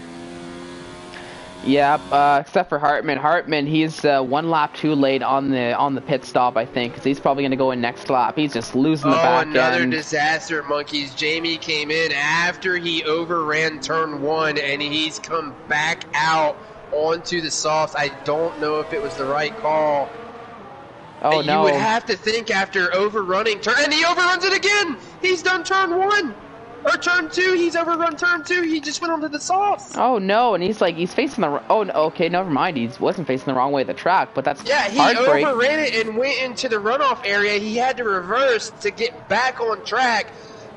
Yeah, except for Hartman. Hartman, he's 1 lap too late on the pit stop, I think, because he's probably going to go in next lap. He's just losing the back end. Another disaster, monkeys. Jamie came in after he overran turn 1, and he's come back out onto the softs. I don't know if it was the right call. Oh, no. You would have to think after overrunning turn, and he overruns it again! He's done turn 1! Or turn 2, he's overrun turn 2. He just went onto the softs. Oh no, and he's facing the. Oh, no, okay, never mind. He wasn't facing the wrong way of the track, but that's yeah. He overran it and went into the runoff area. He had to reverse to get back on track.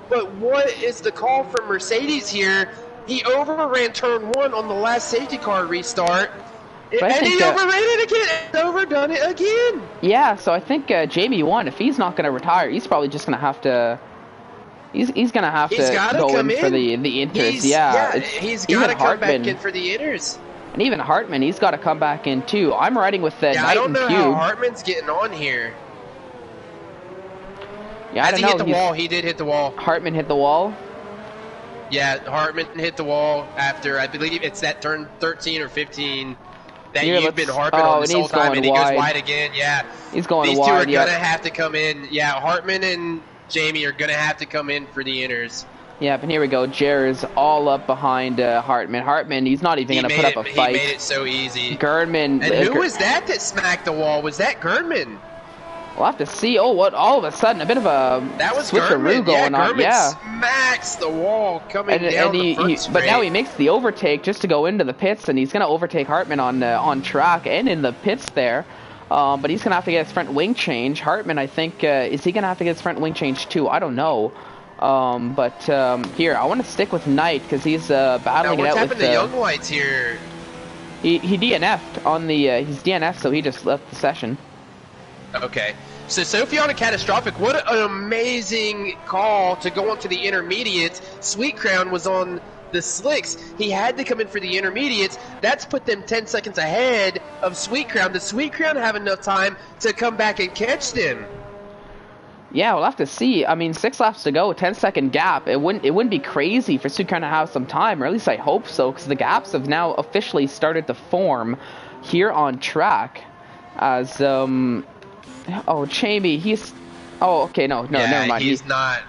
But what is the call from Mercedes here? He overran turn 1 on the last safety car restart. And he overran it again and overdone it again. Yeah, so I think Jamie won. If he's not going to retire, he's probably just going to have to. He's going to have to go in for the inters. He's got to come back in for the inters. And even Hartman, he's got to come back in too. I'm riding with Knight and Cube. I don't know how Hartman's getting on here. Yeah, I don't know. He hit the wall. He did hit the wall. Hartman hit the wall? Yeah, Hartman hit the wall after, I believe it's that turn 13 or 15 that you've been harping on this whole time, and he goes wide again. Yeah, he's going These wide. These two are going to have to come in. Yeah, Hartman and Jamie are going to have to come in for the inners. Yeah, but here we go. Jer's all up behind Hartman. Hartman, he's not even going to put up a fight. He made it so easy. Gerdman. And who was that smacked the wall? Was that Gerdman? We'll have to see. Oh, what? All of a sudden, a bit of a switcheroo going on. Yeah, smacks the wall coming down the front straight. But now he makes the overtake just to go into the pits, and he's going to overtake Hartman on track and in the pits there. But he's going to have to get his front wing change. Hartman, I think, is he going to have to get his front wing change too? I don't know. Here, I want to stick with Knight because he's battling it out with... What's happened to Young Whites here? He DNF'd on the... he's DNF'd, so he just left the session. Okay. So Sophiana Catastrophic, what an amazing call to go onto the intermediates. Sweet Crown was on the slicks. He had to come in for the intermediates. That's put them 10 seconds ahead of Sweet Crown. Does Sweet Crown have enough time to come back and catch them? Yeah, we'll have to see. I mean, 6 laps to go, 10-second gap. It wouldn't be crazy for Sweet Crown to have some time, or at least I hope so, because the gaps have now officially started to form here on track. As oh, Jamie, he's... Oh, okay, no, never mind. He's not...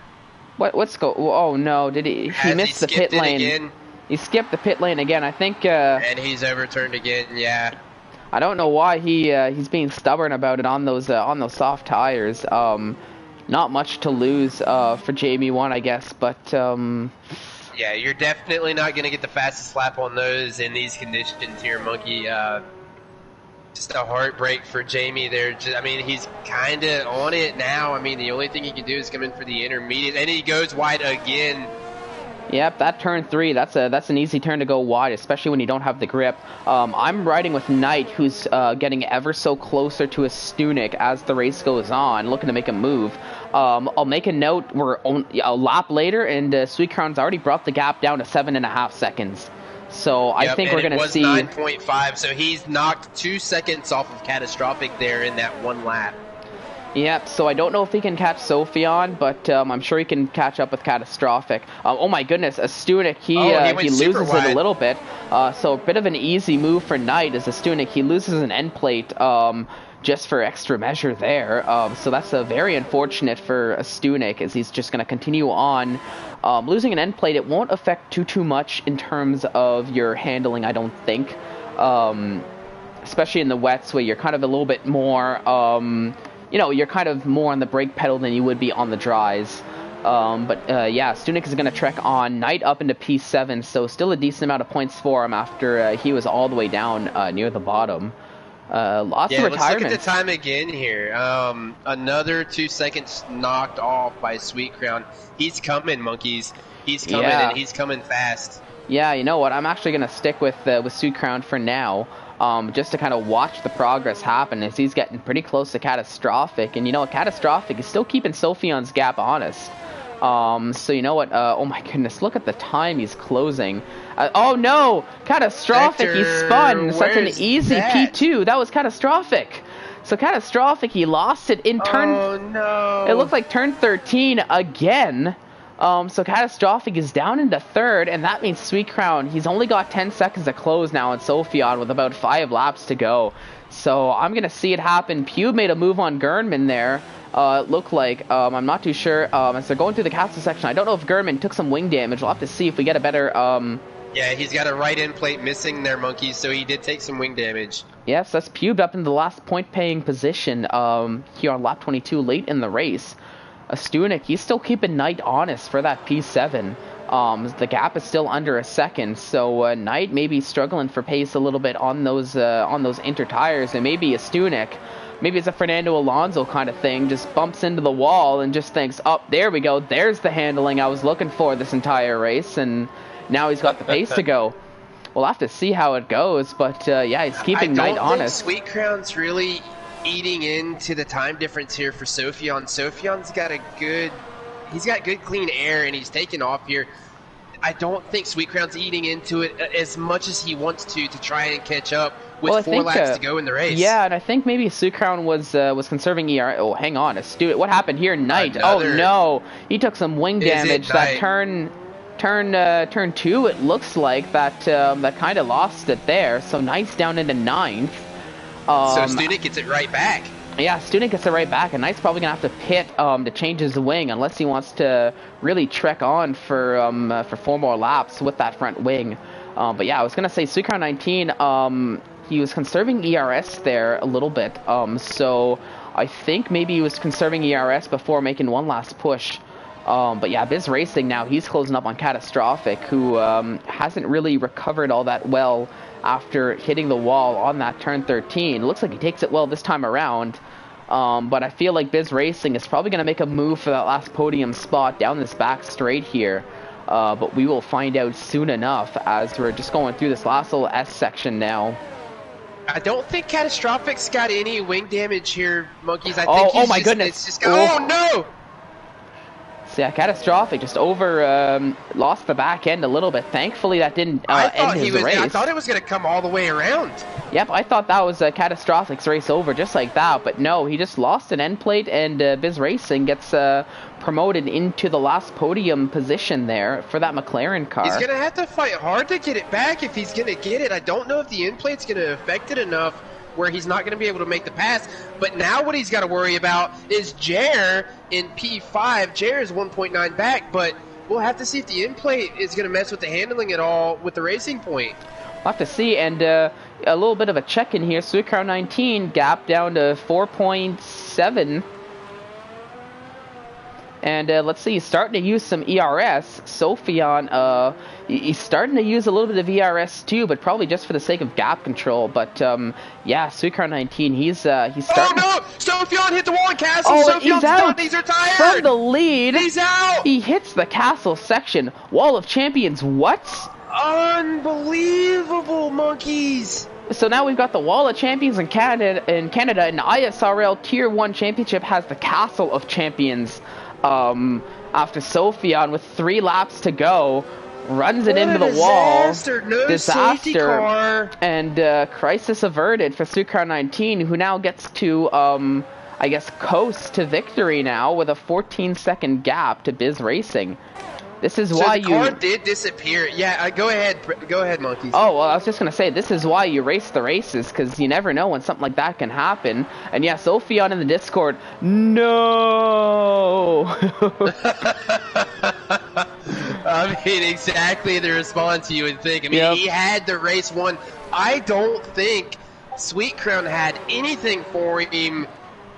What's go... Oh, no, did he... He missed the pit lane. Again? He skipped the pit lane again, I think... and he's overturned again, yeah. I don't know why he's being stubborn about it on those soft tires. Not much to lose for Jamie 1, I guess, but... Yeah, you're definitely not going to get the fastest lap on those in these conditions here, Monkey. Just a heartbreak for Jamie there. I mean, he's kind of on it now. I mean, the only thing he can do is come in for the intermediate, and he goes wide again. Yep, that turn 3, that's an easy turn to go wide, especially when you don't have the grip. I'm riding with Knight, who's getting ever so closer to a Stunek as the race goes on, looking to make a move. I'll make a note, we're a lap later, and Sweet Crown's already brought the gap down to 7.5 seconds. So I think we're going to see... It was 9.5, so he's knocked 2 seconds off of Catastrophic there in that one lap. Yep, so I don't know if he can catch Sophion, but I'm sure he can catch up with Catastrophic. Oh my goodness, a Stunek, he loses it a little bit. So a bit of an easy move for Knight as a Stunek. He loses an end plate just for extra measure there. So that's very unfortunate for a Stunek, as he's just going to continue on. Losing an end plate, it won't affect too much in terms of your handling, I don't think. Especially in the wets where you're kind of a little bit more... you're kind of more on the brake pedal than you would be on the dries. Yeah, Stunek is going to trek on. Knight up into P7, so still a decent amount of points for him after he was all the way down near the bottom. Lots of retirements. Let's look at the time again here. Another 2 seconds knocked off by Sweet Crown. He's coming, Monkeys. He's coming, and he's coming fast. Yeah, you know what? I'm actually going to stick with Sweet Crown for now. Just to kind of watch the progress happen as he's getting pretty close to Catastrophic. And you know what? Catastrophic is still keeping Sophion's gap honest. So you know what? Oh my goodness, look at the time he's closing. Oh no! Catastrophic, he spun. Such an easy P2. That was Catastrophic. So Catastrophic, he lost it in turn... Oh no! It looks like turn 13 again. So Catastrophic is down into third, and that means Sweet Crown, he's only got 10 seconds to close now on Sophion with about 5 laps to go. So I'm going to see it happen. Pube made a move on Gernman there. It looked like, I'm not too sure, as they're going through the castle section. I don't know if Gernman took some wing damage. We'll have to see if we get a better... Yeah, he's got a right end plate missing there, Monkey, so he did take some wing damage. Yes, that's Pube up in the last point-paying position here on lap 22 late in the race. Stunek, he's still keeping Knight honest for that P7. The gap is still under a second, so Knight may be struggling for pace a little bit on those inter tires, and maybe a Stunek, maybe it's a Fernando Alonso kind of thing, just bumps into the wall and just thinks, oh, there we go, there's the handling I was looking for this entire race, and now he's got the pace to go. We'll have to see how it goes, but yeah, he's keeping Knight honest. Sweet Crown's really eating into the time difference here for Sophion. Sophion's got he's got good clean air, and he's taking off here. I don't think Sweet Crown's eating into it as much as he wants to try and catch up with 4 laps to go in the race. Yeah, and I think maybe Sweet Crown was conserving ER. Oh, hang on, what happened here? Knight. Oh no, he took some wing damage. That turn 2, it looks like that kind of lost it there. So Knight's down into 9th. So Stunek gets it right back. Yeah, Stunek gets it right back, and Knight's probably gonna have to pit to change his wing unless he wants to really trek on for 4 more laps with that front wing. But yeah, I was gonna say Sweet Crown 19. He was conserving ERS there a little bit. So I think maybe he was conserving ERS before making one last push. But yeah, Biz Racing now, he's closing up on Catastrophic, who hasn't really recovered all that well after hitting the wall on that turn 13. It looks like he takes it well this time around. But I feel like Biz Racing is probably going to make a move for that last podium spot down this back straight here. But we will find out soon enough as we're just going through this last little S section now. I don't think Catastrophic's got any wing damage here, Monkeys. I think oh my goodness. Oh no! So yeah, Catastrophic just lost the back end a little bit. Thankfully, that didn't end his race. I thought it was going to come all the way around. Yep, I thought that was Catastrophic's race over just like that. But no, he just lost an end plate, and Biz Racing gets promoted into the last podium position there for that McLaren car. He's going to have to fight hard to get it back if he's going to get it. I don't know if the end plate's going to affect it enough where he's not going to be able to make the pass. But now what he's got to worry about is Jer in P5. Jer is 1.9 back, but we'll have to see if the end plate is going to mess with the handling at all with the Racing Point. We'll have to see, and a little bit of a check-in here. Sweet Crown 19 gap down to 4.7. And let's see, he's starting to use some ERS. Sophion, he's starting to use a little bit of ERS too, but probably just for the sake of gap control. But yeah, Sweet Crown 19, he's starting. Oh no! Sophion hit the wall in Castle. Oh, Sophion's done. He's retired. From the lead, he's out. He hits the Castle section. Wall of Champions. What? Unbelievable, Monkeys. So now we've got the Wall of Champions in Canada, and ISRL Tier 1 Championship has the Castle of Champions. After Sophion with 3 laps to go, runs it into the wall. No safety car. And crisis averted for Sweet Crown 19, who now gets to, I guess, coast to victory now with a 14-second gap to Biz Racing. This is why the car did disappear. Yeah, go ahead, Monkeys. Oh, well, I was just going to say, this is why you race the races, because you never know when something like that can happen. And yeah, Sophion in the Discord, no! I mean, exactly the response you would think. I mean, He had the race won. I don't think Sweet Crown had anything for him,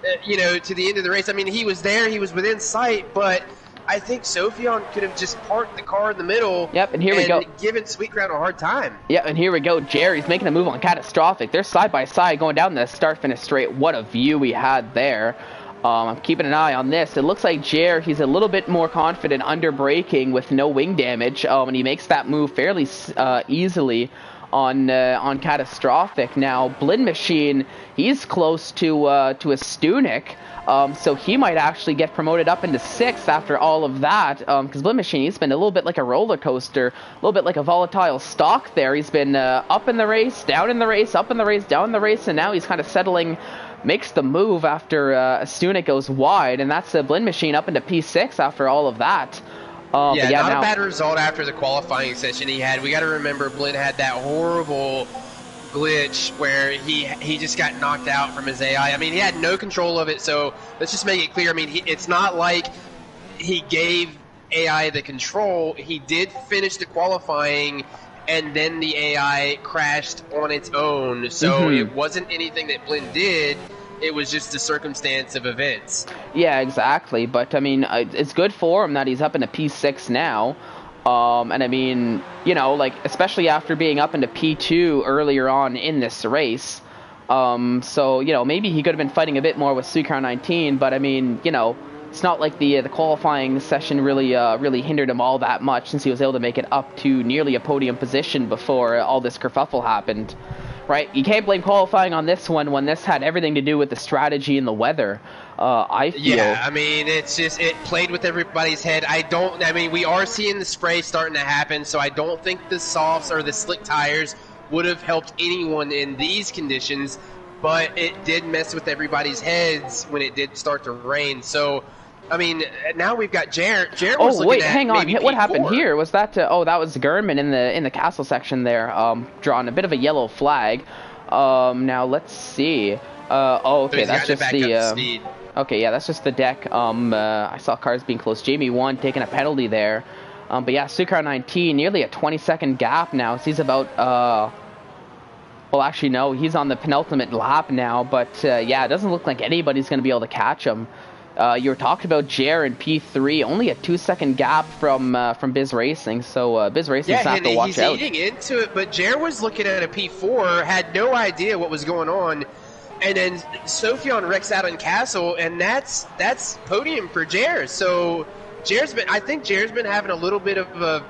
to the end of the race. I mean, he was there, he was within sight, but I think Sophion could have just parked the car in the middle. Yep, and here we go. Given Sweet Crown a hard time. Yep, and here we go. Jerry's making a move on Catastrophic. They're side by side going down the start-finish straight. What a view we had there. I'm keeping an eye on this. It looks like Jer, he's a little bit more confident under braking with no wing damage, and he makes that move fairly easily on Catastrophic. Now, Blind Machine, he's close to a Stunek. So he might actually get promoted up into 6th after all of that, because Blind Machine, he's been a little bit like a roller coaster, a little bit like a volatile stock there. He's been up in the race, down in the race, up in the race, down in the race, and now he's kind of settling, makes the move after Stunek goes wide, and that's Blind Machine up into P6 after all of that. Not a bad result after the qualifying session he had. We got to remember Blind had that horrible glitch where he just got knocked out from his AI. I mean, he had no control of it, so let's just make it clear. I mean, it's not like he gave AI the control. He did finish the qualifying, and then the AI crashed on its own, so it wasn't anything that Blind did. it was just the circumstance of events. Yeah, exactly. But I mean, it's good for him that he's up into P6 now. And I mean, you know, like, especially after being up into P2 earlier on in this race. So, you know, maybe he could have been fighting a bit more with Suikar 19, but I mean, you know, it's not like the qualifying session really hindered him all that much, since he was able to make it up to nearly a podium position before all this kerfuffle happened. Right? You can't blame qualifying on this one when this had everything to do with the strategy and the weather. I feel. Yeah, I mean, it's just, it played with everybody's head. I mean, we are seeing the spray starting to happen, so I don't think the softs or the slick tires would have helped anyone in these conditions, but it did mess with everybody's heads when it did start to rain. So, I mean, now we've got Jared. Oh wait, hang on. What happened here? Was that? Oh, that was Gurman in the castle section there, drawing a bit of a yellow flag. Now let's see. Oh, okay, so that's just the. Okay, yeah, that's just the deck. I saw cars being close. Jamie 1 taking a penalty there. But yeah, Suikar 19 nearly a 20-second gap now. So he's about. Well, actually, no, he's on the penultimate lap now. But yeah, it doesn't look like anybody's going to be able to catch him. You were talking about Jer in P3, only a 2-second gap from Biz Racing, so Biz Racing's have to watch out. Yeah, he's eating into it, but Jer was looking at a P4, had no idea what was going on, and then Sophion wrecks out on Castle, and that's podium for Jer. So I think Jer's been having a little bit of a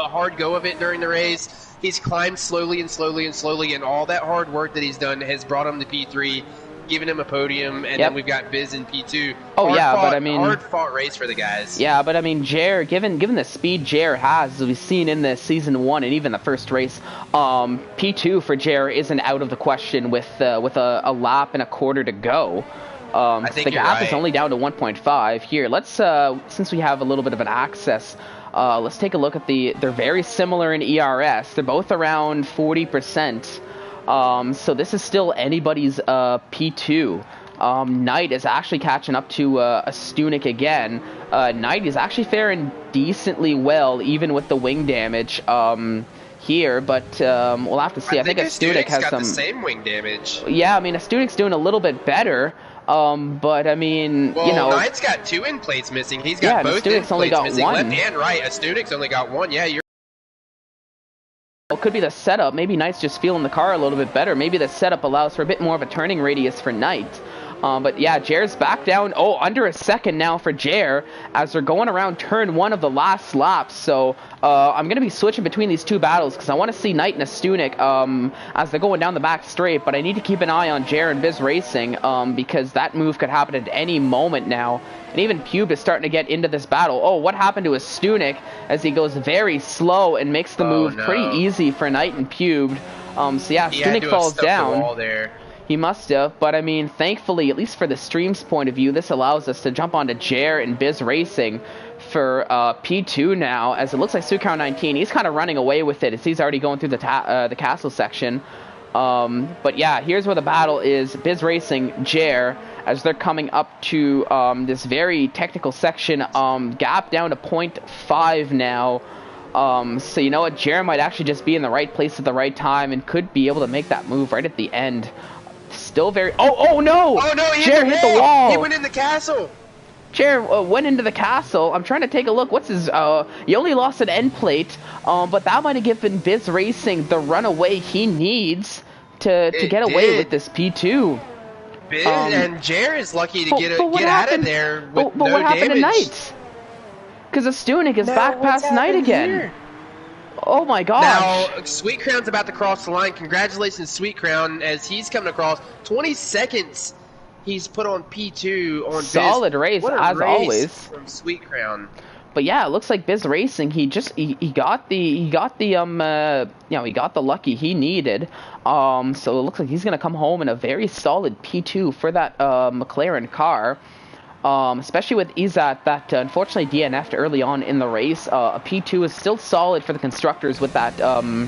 hard go of it during the race. He's climbed slowly, and all that hard work that he's done has brought him to P3. Giving him a podium, and then we've got Biz in P2. But I mean, hard-fought race for the guys. Yeah, but I mean, Jer, given the speed Jer has, as we've seen in the season 1 and even the first race, P2 for Jer isn't out of the question with a lap and a quarter to go. I think the gap is only down to 1.5 here. Let's since we have a little bit of an access, let's take a look at they're very similar in ERS. They're both around 40%. So this is still anybody's P2. Knight is actually catching up to a Stunik again. Knight is actually faring decently well, even with the wing damage here, but we'll have to see. I think a Stunik has got the same wing damage. Yeah, I mean, a Stunik's doing a little bit better. But I mean, you know, Knight's got 2 end plates missing. He's got both end plates only got missing, one. left and right. A Stunik's only got 1. Yeah, you're. It could be the setup. Maybe Knight's just feeling the car a little bit better. Maybe the setup allows for a bit more of a turning radius for Knight. But yeah, Jer's back down. Oh, under a second now for Jer as they're going around turn 1 of the last lap. So I'm going to be switching between these two battles because I want to see Knight and a Stunik as they're going down the back straight. But I need to keep an eye on Jer and Biz Racing because that move could happen at any moment now. And even Pube is starting to get into this battle. Oh, what happened to his Stunik as he goes very slow and makes the move pretty easy for Knight and Pube. So yeah, Stunik falls down. He must have, but I mean, thankfully, at least for the stream's point of view, this allows us to jump onto Jer and Biz Racing for P2 now, as it looks like Suikar 19, he's kind of running away with it as he's already going through the castle section. But yeah, here's where the battle is. Biz Racing, Jer, as they're coming up to this very technical section, gap down to 0.5 now. So you know what, Jer might actually just be in the right place at the right time and could be able to make that move right at the end. Still very... Oh no! Oh no, Jer hit the wall! He went in the castle! Jer went into the castle. I'm trying to take a look. What's his... he only lost an end plate, but that might have given Biz Racing the runaway he needs to get away with this P2. Biz and Jer is lucky to get out of there with no damage. But what happened to Knight? Because the Stunik is back past Knight again. Here? Oh my gosh. Now, Sweet Crown's about to cross the line. Congratulations, Sweet Crown, as he's coming across. 20 seconds he's put on P2 on Solid race, as always. From Sweet Crown. But yeah, it looks like Biz Racing, he got the lucky he needed. So it looks like he's gonna come home in a very solid P2 for that McLaren car. Especially with Izat that unfortunately DNF'd early on in the race. A P2 is still solid for the constructors with that, oh my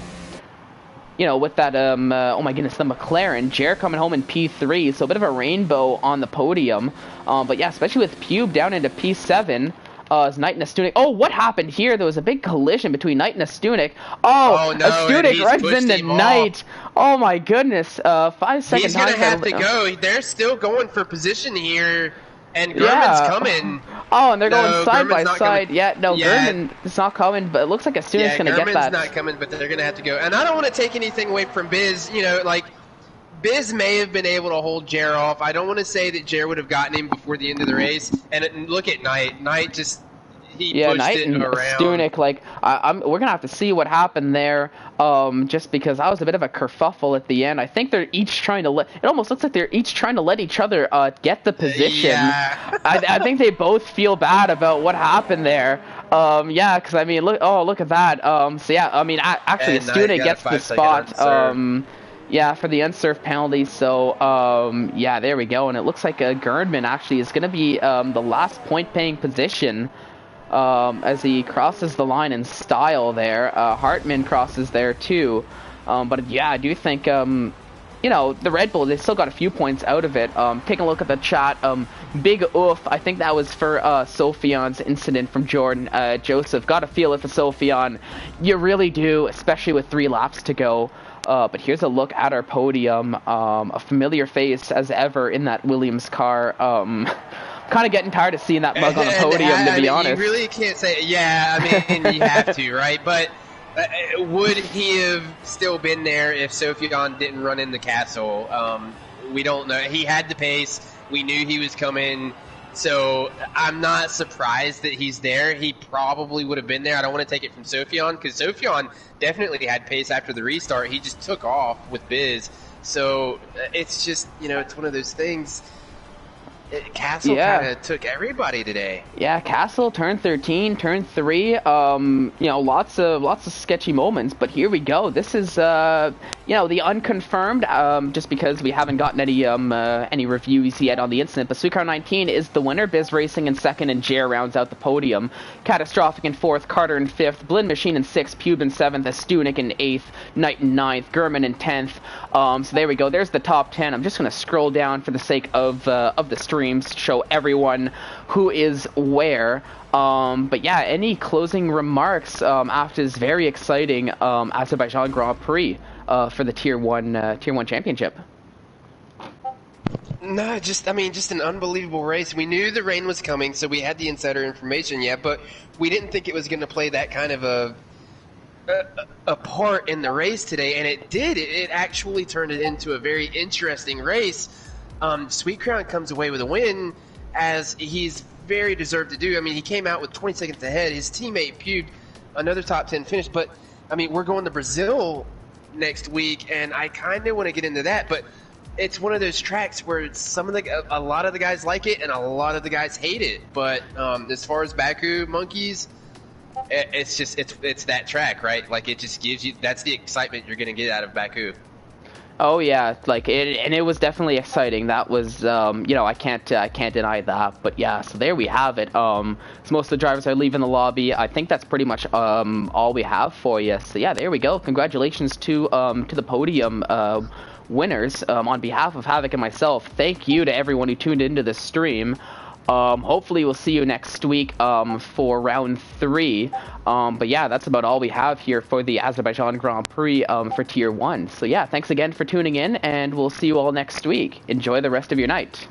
goodness, the McLaren. Jer coming home in P3, so a bit of a rainbow on the podium. But yeah, especially with Pube down into P7. Is Knight and Astunik. Oh, what happened here? There was a big collision between Knight and Astunik. Oh, no, Astunik runs into Knight. Oh my goodness. 5 second He's time. He's gonna have to go. They're still going for position here, and Gurman's coming. Oh, and they're going side by side. Yeah, Gurman is not coming, but it looks like Astunik's gonna get that. Gurman's not coming, but they're gonna have to go. And I don't want to take anything away from Biz. You know, like, Biz may have been able to hold Jer off. I don't want to say that Jer would have gotten him before the end of the race. And look at Knight. Knight just pushed Knight it and around. Stunek, like we're gonna have to see what happened there. Just because that was a bit of a kerfuffle at the end. I think they're each trying to it almost looks like they're each trying to let each other get the position. Yeah. I think they both feel bad about what happened there. Yeah, because I mean, look at that. So yeah, I mean, actually, Stunek gets the spot. Yeah, for the unsurf penalty. So, yeah, there we go. And it looks like Gerdman actually is going to be the last point-paying position as he crosses the line in style there. Hartman crosses there too. But yeah, I do think, you know, the Red Bull, they still got a few points out of it. Taking a look at the chat, big oof. I think that was for Sophian's incident from Jordan. Joseph, got to feel it for Sophian. You really do, especially with 3 laps to go. But here's a look at our podium. A familiar face as ever in that Williams car. Kind of getting tired of seeing that mug on the podium, to be honest. You really can't say, yeah, I mean, you have to, right? But would he have still been there if Sophian didn't run in the castle? We don't know. He had the pace. We knew he was coming. So I'm not surprised that he's there. He probably would have been there. I don't want to take it from Sophian because Sophian definitely had pace after the restart. He just took off with Biz. So it's just, you know, it's one of those things. Castle kind of took everybody today. Yeah, Castle, turn 13, turn 3. You know, lots of sketchy moments, but here we go. This is you know, the unconfirmed, just because we haven't gotten any reviews yet on the incident. But Suicar 19 is the winner. Biz Racing in second, and Jer rounds out the podium. Catastrophic in fourth, Carter in fifth, Blind Machine in sixth, Pube in seventh, Astunik in eighth, Knight in ninth, Gurman in 10th. So there we go. There's the top 10. I'm just gonna scroll down for the sake of the stream to show everyone who is where. But yeah, any closing remarks after this very exciting Azerbaijan Grand Prix for the Tier 1 championship? No, just an unbelievable race. We knew the rain was coming, so we had the insider information, but we didn't think it was going to play that kind of a part in the race today, and it did. It actually turned it into a very interesting race. Sweet Crown comes away with a win, as he's very deserved to do. I mean, he came out with 20 seconds ahead. His teammate Pugh, another top 10 finish. But, I mean, we're going to Brazil next week, and I kind of want to get into that. But it's one of those tracks where a lot of the guys like it, and a lot of the guys hate it. But as far as Baku monkeys, it's that track, right? Like, it just gives you, that's the excitement you're going to get out of Baku. Oh yeah, like it was definitely exciting. That was, you know, I can't deny that. But yeah, so there we have it. So most of the drivers are leaving the lobby. I think that's pretty much all we have for you. So yeah, there we go. Congratulations to the podium winners. On behalf of Havoc and myself, thank you to everyone who tuned into this stream. Hopefully we'll see you next week for round 3. But yeah, that's about all we have here for the Azerbaijan Grand Prix for Tier 1. So yeah, thanks again for tuning in, and we'll see you all next week. Enjoy the rest of your night.